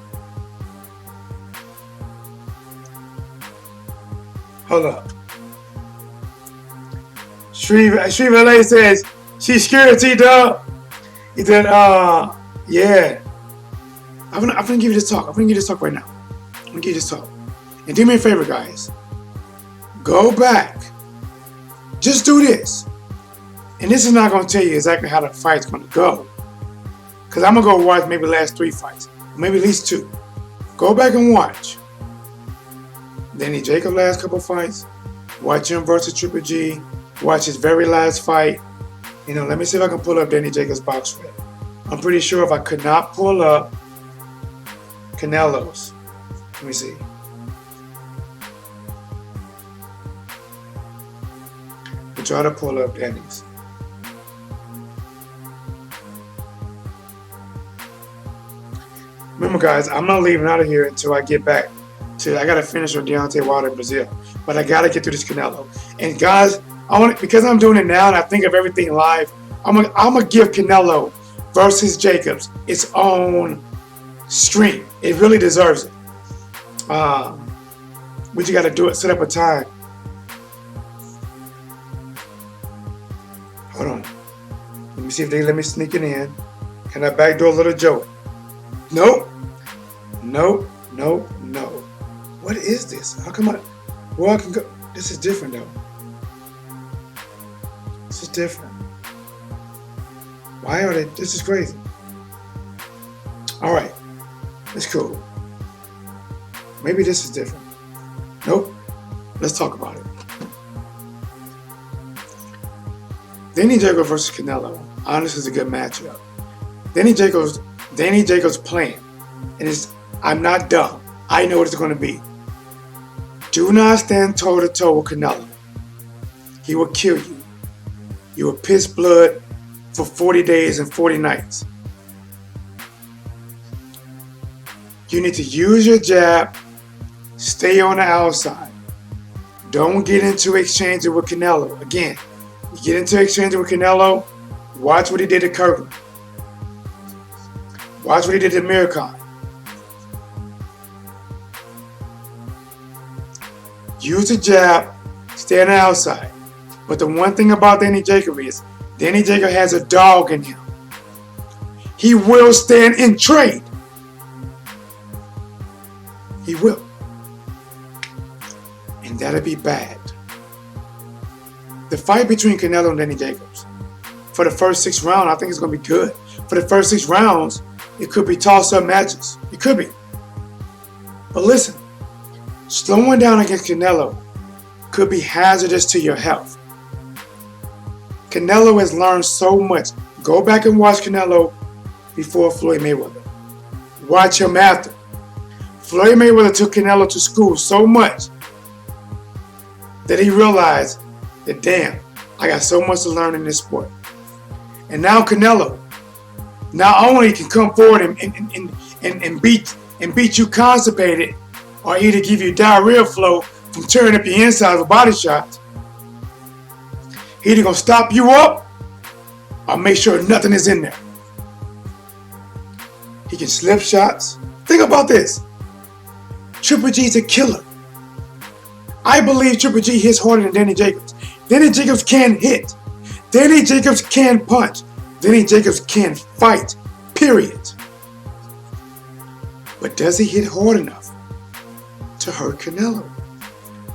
Hold up. Shreve LA says, she's scared, T-Dub. He said, yeah. I'm gonna give you this talk. I'm gonna give you this talk right now. I'm gonna give you this talk. And do me a favor, guys. Go back. Just do this. And this is not gonna tell you exactly how the fight's gonna go. Because I'm gonna go watch maybe the last 3 fights. Maybe at least 2. Go back and watch. Danny Jacobs' last couple fights. Watch him versus Triple G. Watch his very last fight. You know, let me see if I can pull up Danny Jacobs' box rep. I'm pretty sure if I could not pull up Canelo's. Let me see. We'll try to pull up Danny's. Remember, guys, I'm not leaving out of here until I get back to. I gotta finish on Deontay Wilder in Brazil, but I gotta get through this Canelo. And guys, because I'm doing it now and I think of everything live. I'm gonna give Canelo versus Jacobs its own stream. It really deserves it. We just gotta do it. Set up a time. Hold on. Let me see if they let me sneak it in. Can I backdoor Little Joey? Nope. Nope. Nope. No. What is this? How come well, I can go? This is different though. This is different. Why are they? This is crazy. All right. It's cool. Maybe this is different. Nope. Let's talk about it. Danny Jacobs versus Canelo. Honestly, is a good matchup. Danny Jacobs' plan, and I'm not dumb. I know what it's going to be. Do not stand toe to toe with Canelo. He will kill you. You will piss blood for 40 days and 40 nights. You need to use your jab. Stay on the outside. Don't get into exchanges with Canelo. Again, you get into exchanges with Canelo, watch what he did to Kirkland. Watch what he did to Mirkon. Use the jab, stay on the outside. But the one thing about Danny Jacobs is, Danny Jacobs has a dog in him. He will stand and trade. He will. And that'll be bad. The fight between Canelo and Danny Jacobs, for the first 6 rounds, I think it's going to be good. For the first 6 rounds, it could be toss-up matches. It could be. But listen, slowing down against Canelo could be hazardous to your health. Canelo has learned so much. Go back and watch Canelo before Floyd Mayweather. Watch him after. Floyd Mayweather took Canelo to school so much that he realized that, damn, I got so much to learn in this sport. And now Canelo not only can come forward and beat you constipated, or either give you diarrhea flow from tearing up your insides with body shots. He either gonna stop you up or make sure nothing is in there. He can slip shots. Think about this. Triple G's a killer. I believe Triple G hits harder than Danny Jacobs. Danny Jacobs can hit. Danny Jacobs can punch. Danny Jacobs can fight. Period. But does he hit hard enough to hurt Canelo?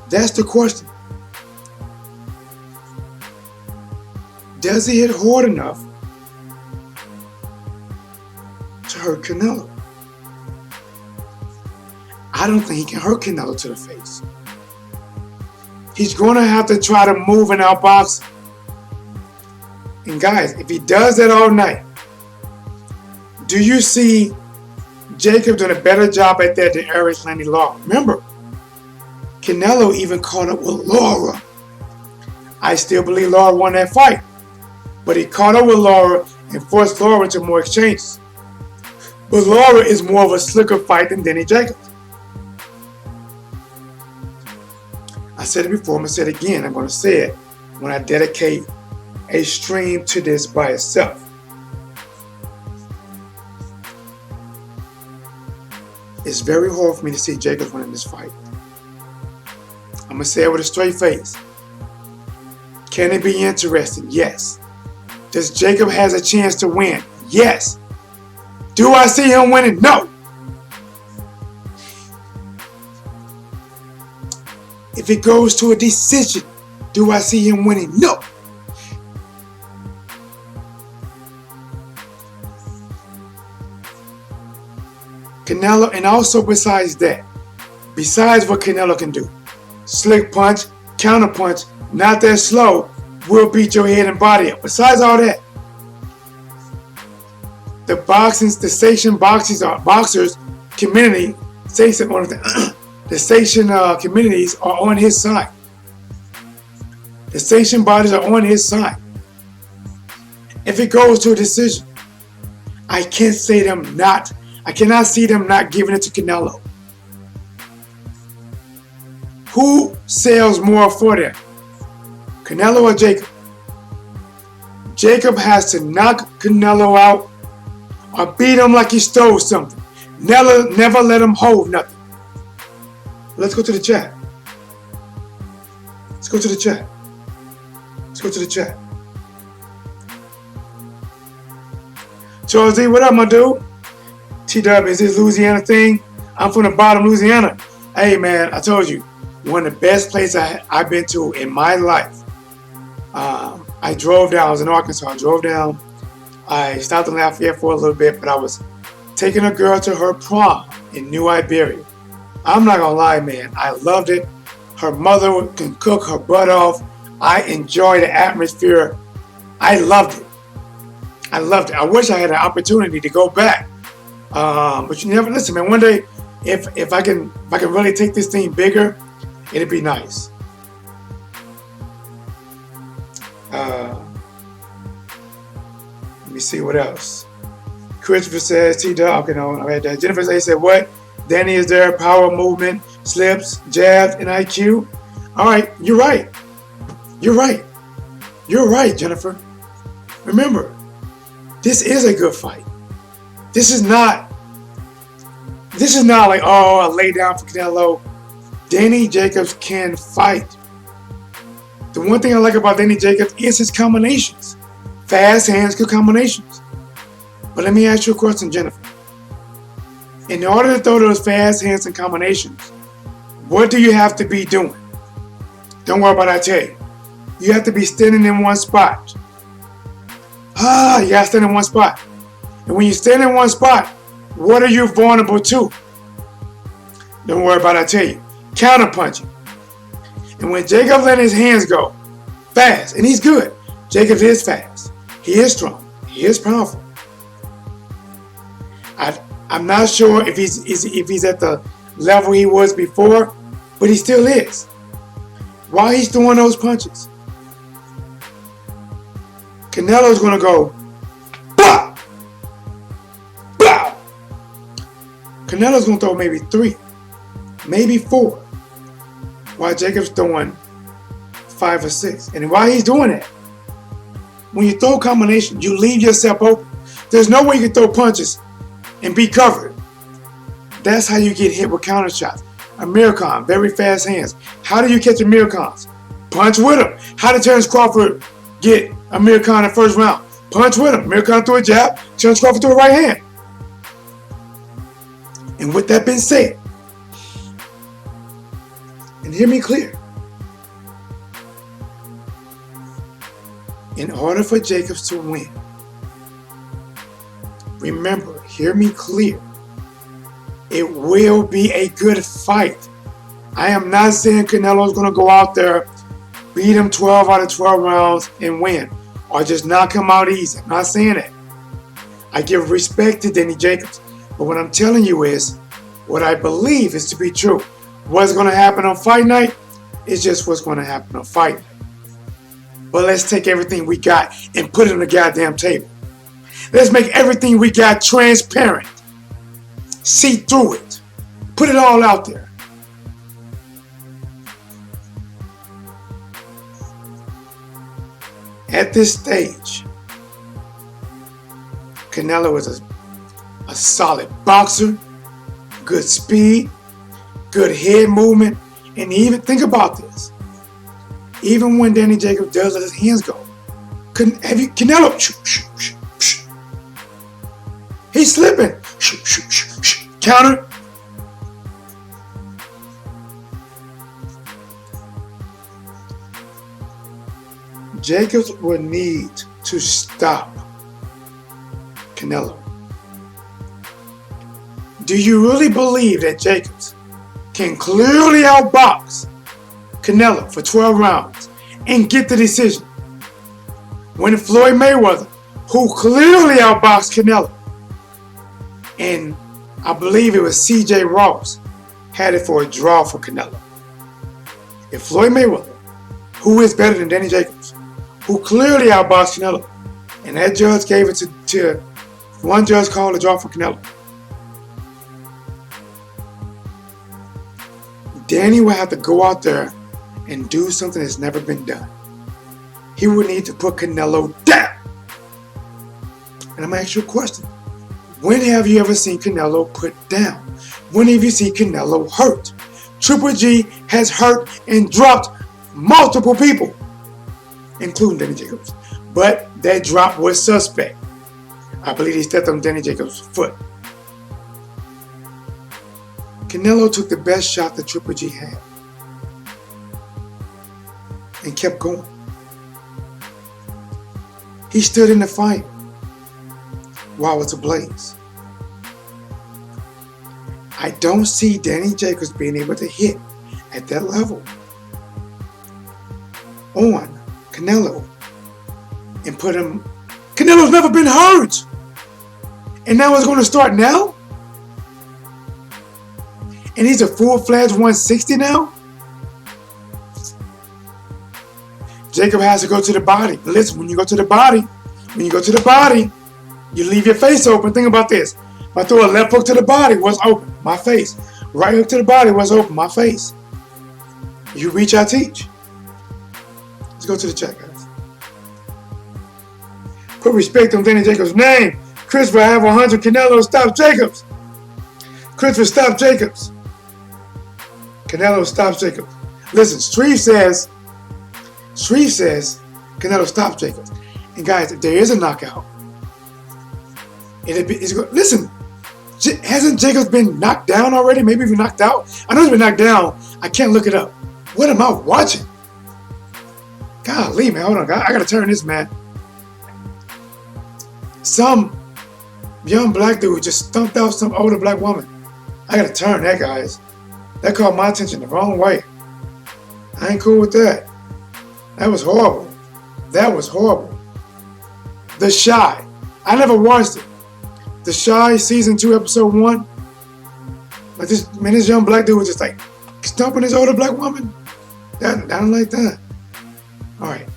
That's the question. Does he hit hard enough to hurt Canelo? I don't think he can hurt Canelo to the face. He's going to have to try to move and outbox. And guys, if he does that all night, do you see Jacob doing a better job at that than Eric Landy Law? Remember, Canelo even caught up with Laura. I still believe Laura won that fight. But he caught up with Laura and forced Laura into more exchanges. But Laura is more of a slicker fight than Danny Jacobs. said it before, I'm going to say it again. I'm going to say it when I dedicate a stream to this by itself. It's very hard for me to see Jacobs winning this fight. I'm going to say it with a straight face. Can it be interesting? Yes. Does Jacob has a chance to win? Yes. Do I see him winning? No. If it goes to a decision, do I see him winning? No. Canelo, and also besides that, besides what Canelo can do, slick punch, counter punch, not that slow, will beat your head and body up. Besides all that, the station boxers community, the station communities are on his side. The station bodies are on his side. If it goes to a decision, I cannot see them not giving it to Canelo. Who sells more for them? Canelo or Jacob? Jacob has to knock Canelo out or beat him like he stole something. Never let him hold nothing. Let's go to the chat. Let's go to the chat. Let's go to the chat. Charles D, what up, my dude? T-Dub, is this Louisiana thing? I'm from the bottom of Louisiana. Hey, man, I told you, one of the best places I've been to in my life. I drove down. I was in Arkansas. I drove down. I stopped in Lafayette for a little bit, but I was taking a girl to her prom in New Iberia. I'm not going to lie, man. I loved it. Her mother can cook her butt off. I enjoy the atmosphere. I loved it. I loved it. I wish I had an opportunity to go back. But you never listen, man. One day, if I can really take this thing bigger, it'd be nice. Let me see what else. Christopher says, T-Dog, okay, no, I had that. Jennifer said, what? Danny is there, power, movement, slips, jabs, and IQ. All right, you're right. You're right. You're right, Jennifer. Remember, this is a good fight. This is not like, oh, I lay down for Canelo. Danny Jacobs can fight. The one thing I like about Danny Jacobs is his combinations. Fast hands, good combinations. But let me ask you a question, Jennifer. In order to throw those fast hands and combinations, what do you have to be doing? Don't worry about it, I tell you. You have to be standing in one spot. You got to stand in one spot. And when you stand in one spot, what are you vulnerable to? Don't worry about it, I tell you. Counter punching. And when Jacob let his hands go fast, and he's good. Jacob is fast. He is strong. He is powerful. I'm not sure if he's at the level he was before, but he still is. While he's throwing those punches, Canelo's going to go, bah! Bah! Canelo's going to throw maybe 3, maybe 4, while Jacob's throwing 5 or 6. And while he's doing that, when you throw combinations, you leave yourself open. There's no way you can throw punches and be covered. That's how you get hit with counter shots. Amir Khan, very fast hands. How do you catch Amir Khans? Punch with him. How did Terence Crawford get Amir Khan in the first round? Punch with him. Amir Khan threw a jab. Terence Crawford threw a right hand. And with that being said, and hear me clear, in order for Jacobs to win, remember, hear me clear, it will be a good fight. I am not saying Canelo's going to go out there, beat him 12 out of 12 rounds and win, or just knock him out easy. I'm not saying that. I give respect to Danny Jacobs, but what I'm telling you is what I believe is to be true. What's going to happen on fight night is just what's going to happen on fight night. But let's take everything we got and put it on the goddamn table. Let's make everything we got transparent. See through it. Put it all out there. At this stage, Canelo is a solid boxer, good speed, good head movement, and even think about this. Even when Danny Jacobs does let his hands go, Canelo, he's slipping, counter. Jacobs will need to stop Canelo. Do you really believe that Jacobs can clearly outbox Canelo for 12 rounds and get the decision when Floyd Mayweather, who clearly outboxed Canelo, and I believe it was CJ Ross, had it for a draw for Canelo? If Floyd Mayweather, who is better than Danny Jacobs, who clearly outboxed Canelo, and that judge gave it to one judge called a draw for Canelo, Danny will have to go out there and do something that's never been done. He would need to put Canelo down. And I'm going to ask you a question. When have you ever seen Canelo put down? When have you seen Canelo hurt? Triple G has hurt and dropped multiple people, including Danny Jacobs. But that drop was suspect. I believe he stepped on Danny Jacobs' foot. Canelo took the best shot that Triple G had and kept going. He stood in the fire while it's ablaze. I don't see Danny Jacobs being able to hit at that level on Canelo and put him. Canelo's never been hurt, and now it's going to start now. And he's a full-fledged 160 now. Jacob has to go to the body. But listen, when you go to the body, you leave your face open. Think about this. If I throw a left hook to the body, what's open? My face. Right hook to the body, what's open? My face. You reach, I teach. Let's go to the chat, guys. Put respect on Danny Jacobs' name. Christopher, I have 100. Canelo, stop Jacobs. Christopher, stop Jacobs. Canelo, stop Jacobs. Listen, Shreve says Canelo, stop Jacobs. And guys, if there is a knockout, listen, hasn't Jacobs been knocked down already? Maybe even knocked out? I know he's been knocked down. I can't look it up. What am I watching? Golly, man, hold on. I got to turn this, man. Some young black dude just stumped out some older black woman. I got to turn that, guys. That caught my attention the wrong way. I ain't cool with that. That was horrible. That was horrible. The Shy. I never watched it. The Shy, season 2, episode 1. Like this young black dude was just like stumping this older black woman. I don't like that. All right.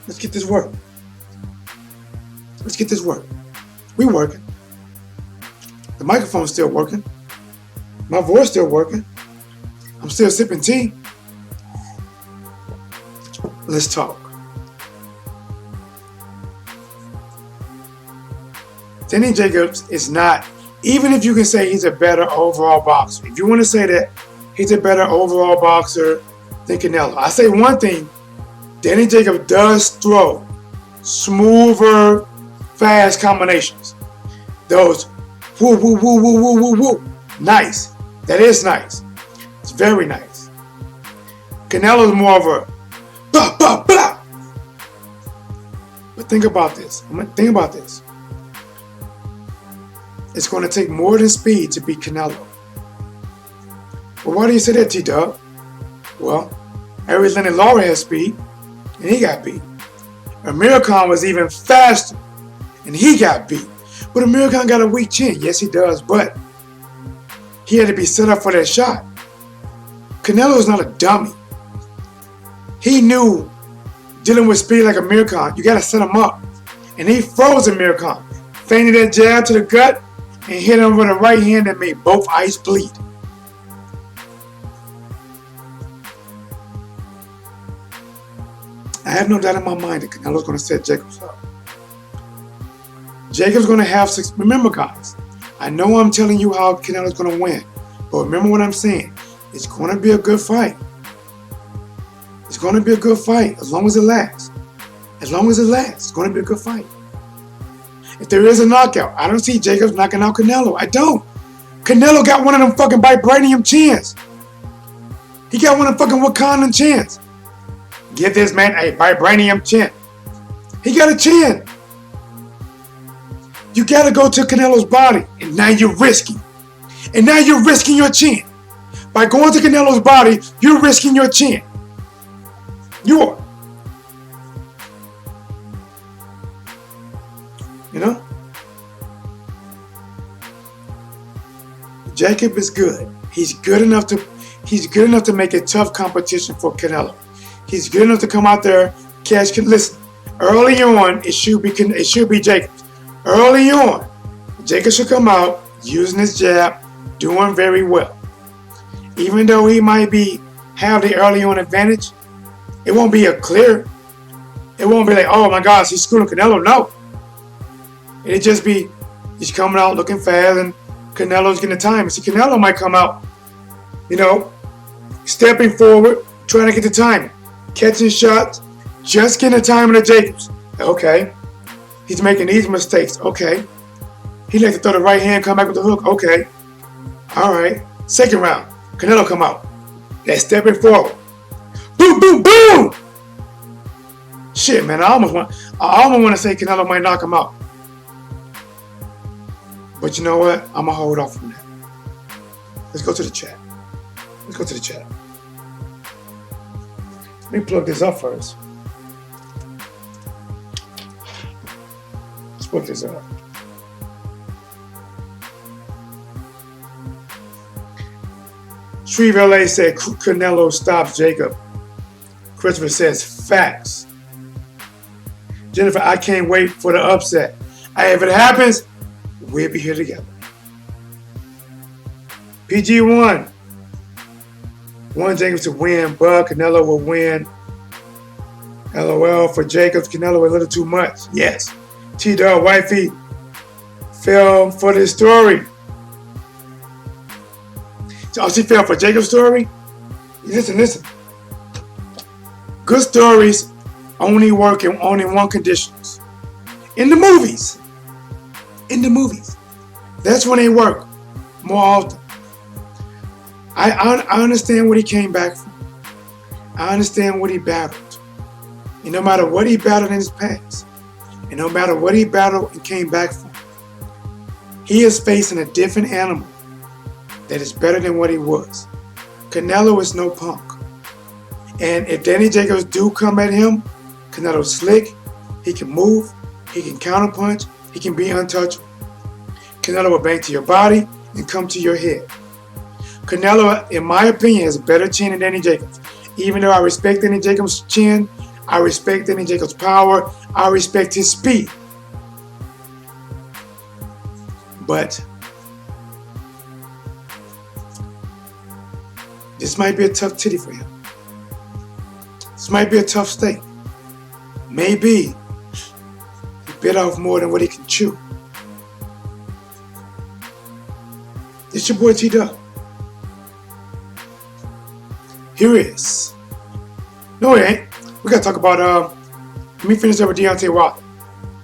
Let's get this work. We working. The microphone's still working. My voice still working. I'm still sipping tea. Let's talk. Danny Jacobs is not, even if you can say he's a better overall boxer, if you want to say that he's a better overall boxer than Canelo, I say one thing, Danny Jacobs does throw smoother, fast combinations. Those woo, woo, woo, woo, woo, woo, woo. Nice. That is nice. It's very nice. Canelo's more of a blah, blah, blah. But think about this. It's going to take more than speed to beat Canelo. Well, why do you say that, T-Dub? Well, Harry Lennon Laura has speed, and he got beat. Amir Khan was even faster, and he got beat. But Amir Khan got a weak chin. Yes, he does, but he had to be set up for that shot. Canelo's not a dummy. He knew dealing with speed like Amir Khan, you got to set him up. And he froze Amir Khan. Feinted that jab to the gut and hit him with a right hand that made both eyes bleed. I have no doubt in my mind that Canelo's going to set Jacobs up. Jacobs going to have six. Remember, guys, I know I'm telling you how Canelo's going to win, but remember what I'm saying. It's going to be a good fight. It's going to be a good fight as long as it lasts. As long as it lasts, it's going to be a good fight. If there is a knockout, I don't see Jacobs knocking out Canelo. I don't. Canelo got one of them fucking vibranium chins. He got one of them fucking Wakandan chins. Give this man a vibranium chin. He got a chin. You got to go to Canelo's body, and now you're risking. And now you're risking your chin. By going to Canelo's body, you're risking your chin. You are. You know? Jacob is good. He's good enough to make a tough competition for Canelo. He's good enough to come out there, catch. Listen, early on, it should be Jacobs. Early on, Jacob should come out using his jab, doing very well. Even though he might have the early on advantage, it won't be it won't be like, oh my gosh, he's schooling Canelo. No. It'll just be, he's coming out looking fast and Canelo's getting the time. See, Canelo might come out, stepping forward, trying to get the timing, catching shots, just getting the timing of Jacobs. Okay. He's making these mistakes. Okay. He likes to throw the right hand, come back with the hook. Okay. All right. Second round. Canelo come out. They're stepping forward. Boom, boom, boom. Shit, man. I almost want to say Canelo might knock him out. But you know what? I'm going to hold off from that. Let's go to the chat. Let me plug this up first. Let's plug this up. Shreve LA said Canelo stops Jacob. Christopher says facts. Jennifer, I can't wait for the upset. If it happens, we'll be here together. PG1. Want Jacobs to win, but Canelo will win. LOL for Jacobs. Canelo a little too much. Yes. T-Dog Wifey fell for this story. So she fell for Jacob's story? Listen. Good stories only work in only one conditions. In the movies. That's when they work more often. I understand what he came back from. I understand what he battled. And no matter what he battled in his past, and no matter what he battled and came back from, he is facing a different animal that is better than what he was. Canelo is no punk. And if Danny Jacobs do come at him, Canelo's slick, he can move, he can counterpunch, he can be untouchable. Canelo will bang to your body and come to your head. Canelo, in my opinion, has a better chin than Danny Jacobs. Even though I respect Danny Jacobs' chin, I respect Danny Jacobs' power, I respect his speed. But this might be a tough titty for him. This might be a tough steak. Maybe he bit off more than what he can chew. It's your boy T-Dub. Here it is. No, it ain't. We gotta talk about, let me finish up with Deontay Wilder,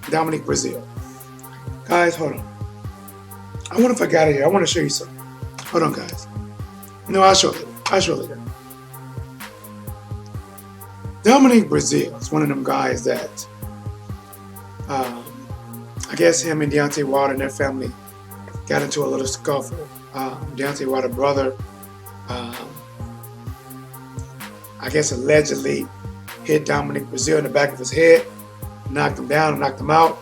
Dominic Brazil. Guys, hold on. I wonder if I got it here. I want to show you something. Hold on, guys. No, I'll show you later. Dominic Brazil is one of them guys that, I guess him and Deontay Wilder and their family got into a little scuffle. Deontay Wilder's brother, I guess allegedly hit Dominic Brazil in the back of his head, knocked him down, knocked him out.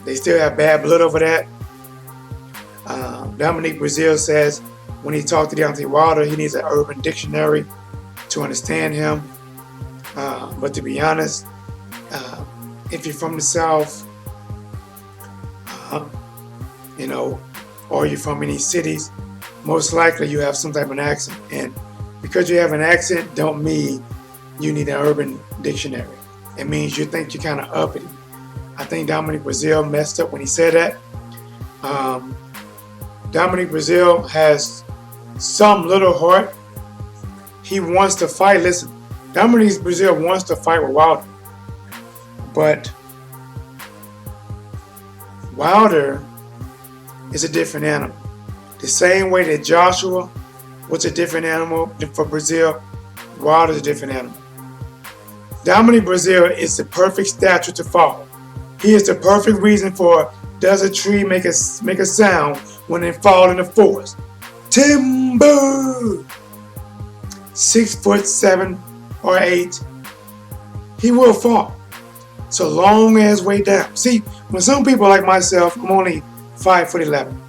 They still have bad blood over that. Dominic Brazil says when he talked to Deontay Wilder, he needs an urban dictionary to understand him. But to be honest, if you're from the South, or you're from any cities, most likely you have some type of accent. And because you have an accent, don't mean you need an urban dictionary. It means you think you're kind of uppity. I think Dominic Brazil messed up when he said that. Dominic Brazil has some little heart. He wants to fight. Listen, Dominic Brazil wants to fight with Wilder. But Wilder is a different animal. The same way that Joshua was a different animal for Brazil, Wilder is a different animal. Dominic Brazil is the perfect statue to follow. He is the perfect reason for does a tree make a sound when it fall in the forest. Timber! 6'7" or 8", he will fall. So long as way down. See, when some people like myself, I'm only 5'11".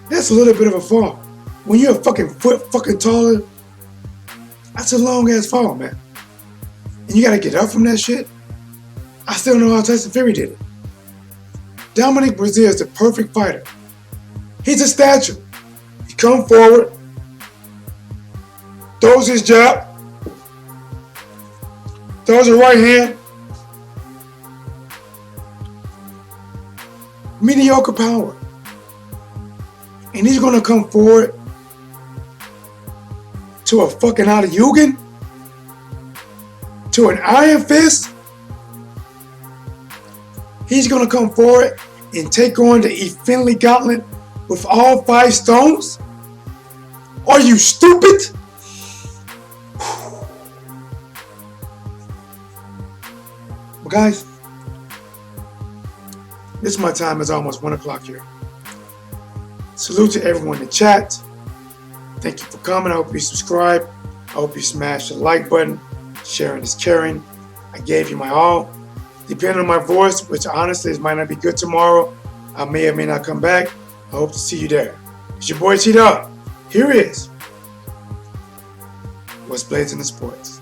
That's a little bit of a fall. When you're a fucking taller, that's a long ass fall, man. And you gotta get up from that shit. I still know how Tyson Fury did it. Dominic Brazil is the perfect fighter. He's a statue. He comes forward, throws his jab, throws a right hand. Mediocre power. And he's gonna come forward to a fucking Adjoining? To an Iron Fist? He's gonna come forward and take on the Infinity Gauntlet with all 5 stones? Are you stupid? Well, guys, this my time is almost 1 o'clock here. Salute to everyone in the chat. Thank you for coming. I hope you subscribe. I hope you smash the like button. Sharing is caring. I gave you my all. Depending on my voice, which honestly might not be good tomorrow, I may or may not come back. I hope to see you there. It's your boy T-Dog. Here is What's Blazing the Sports.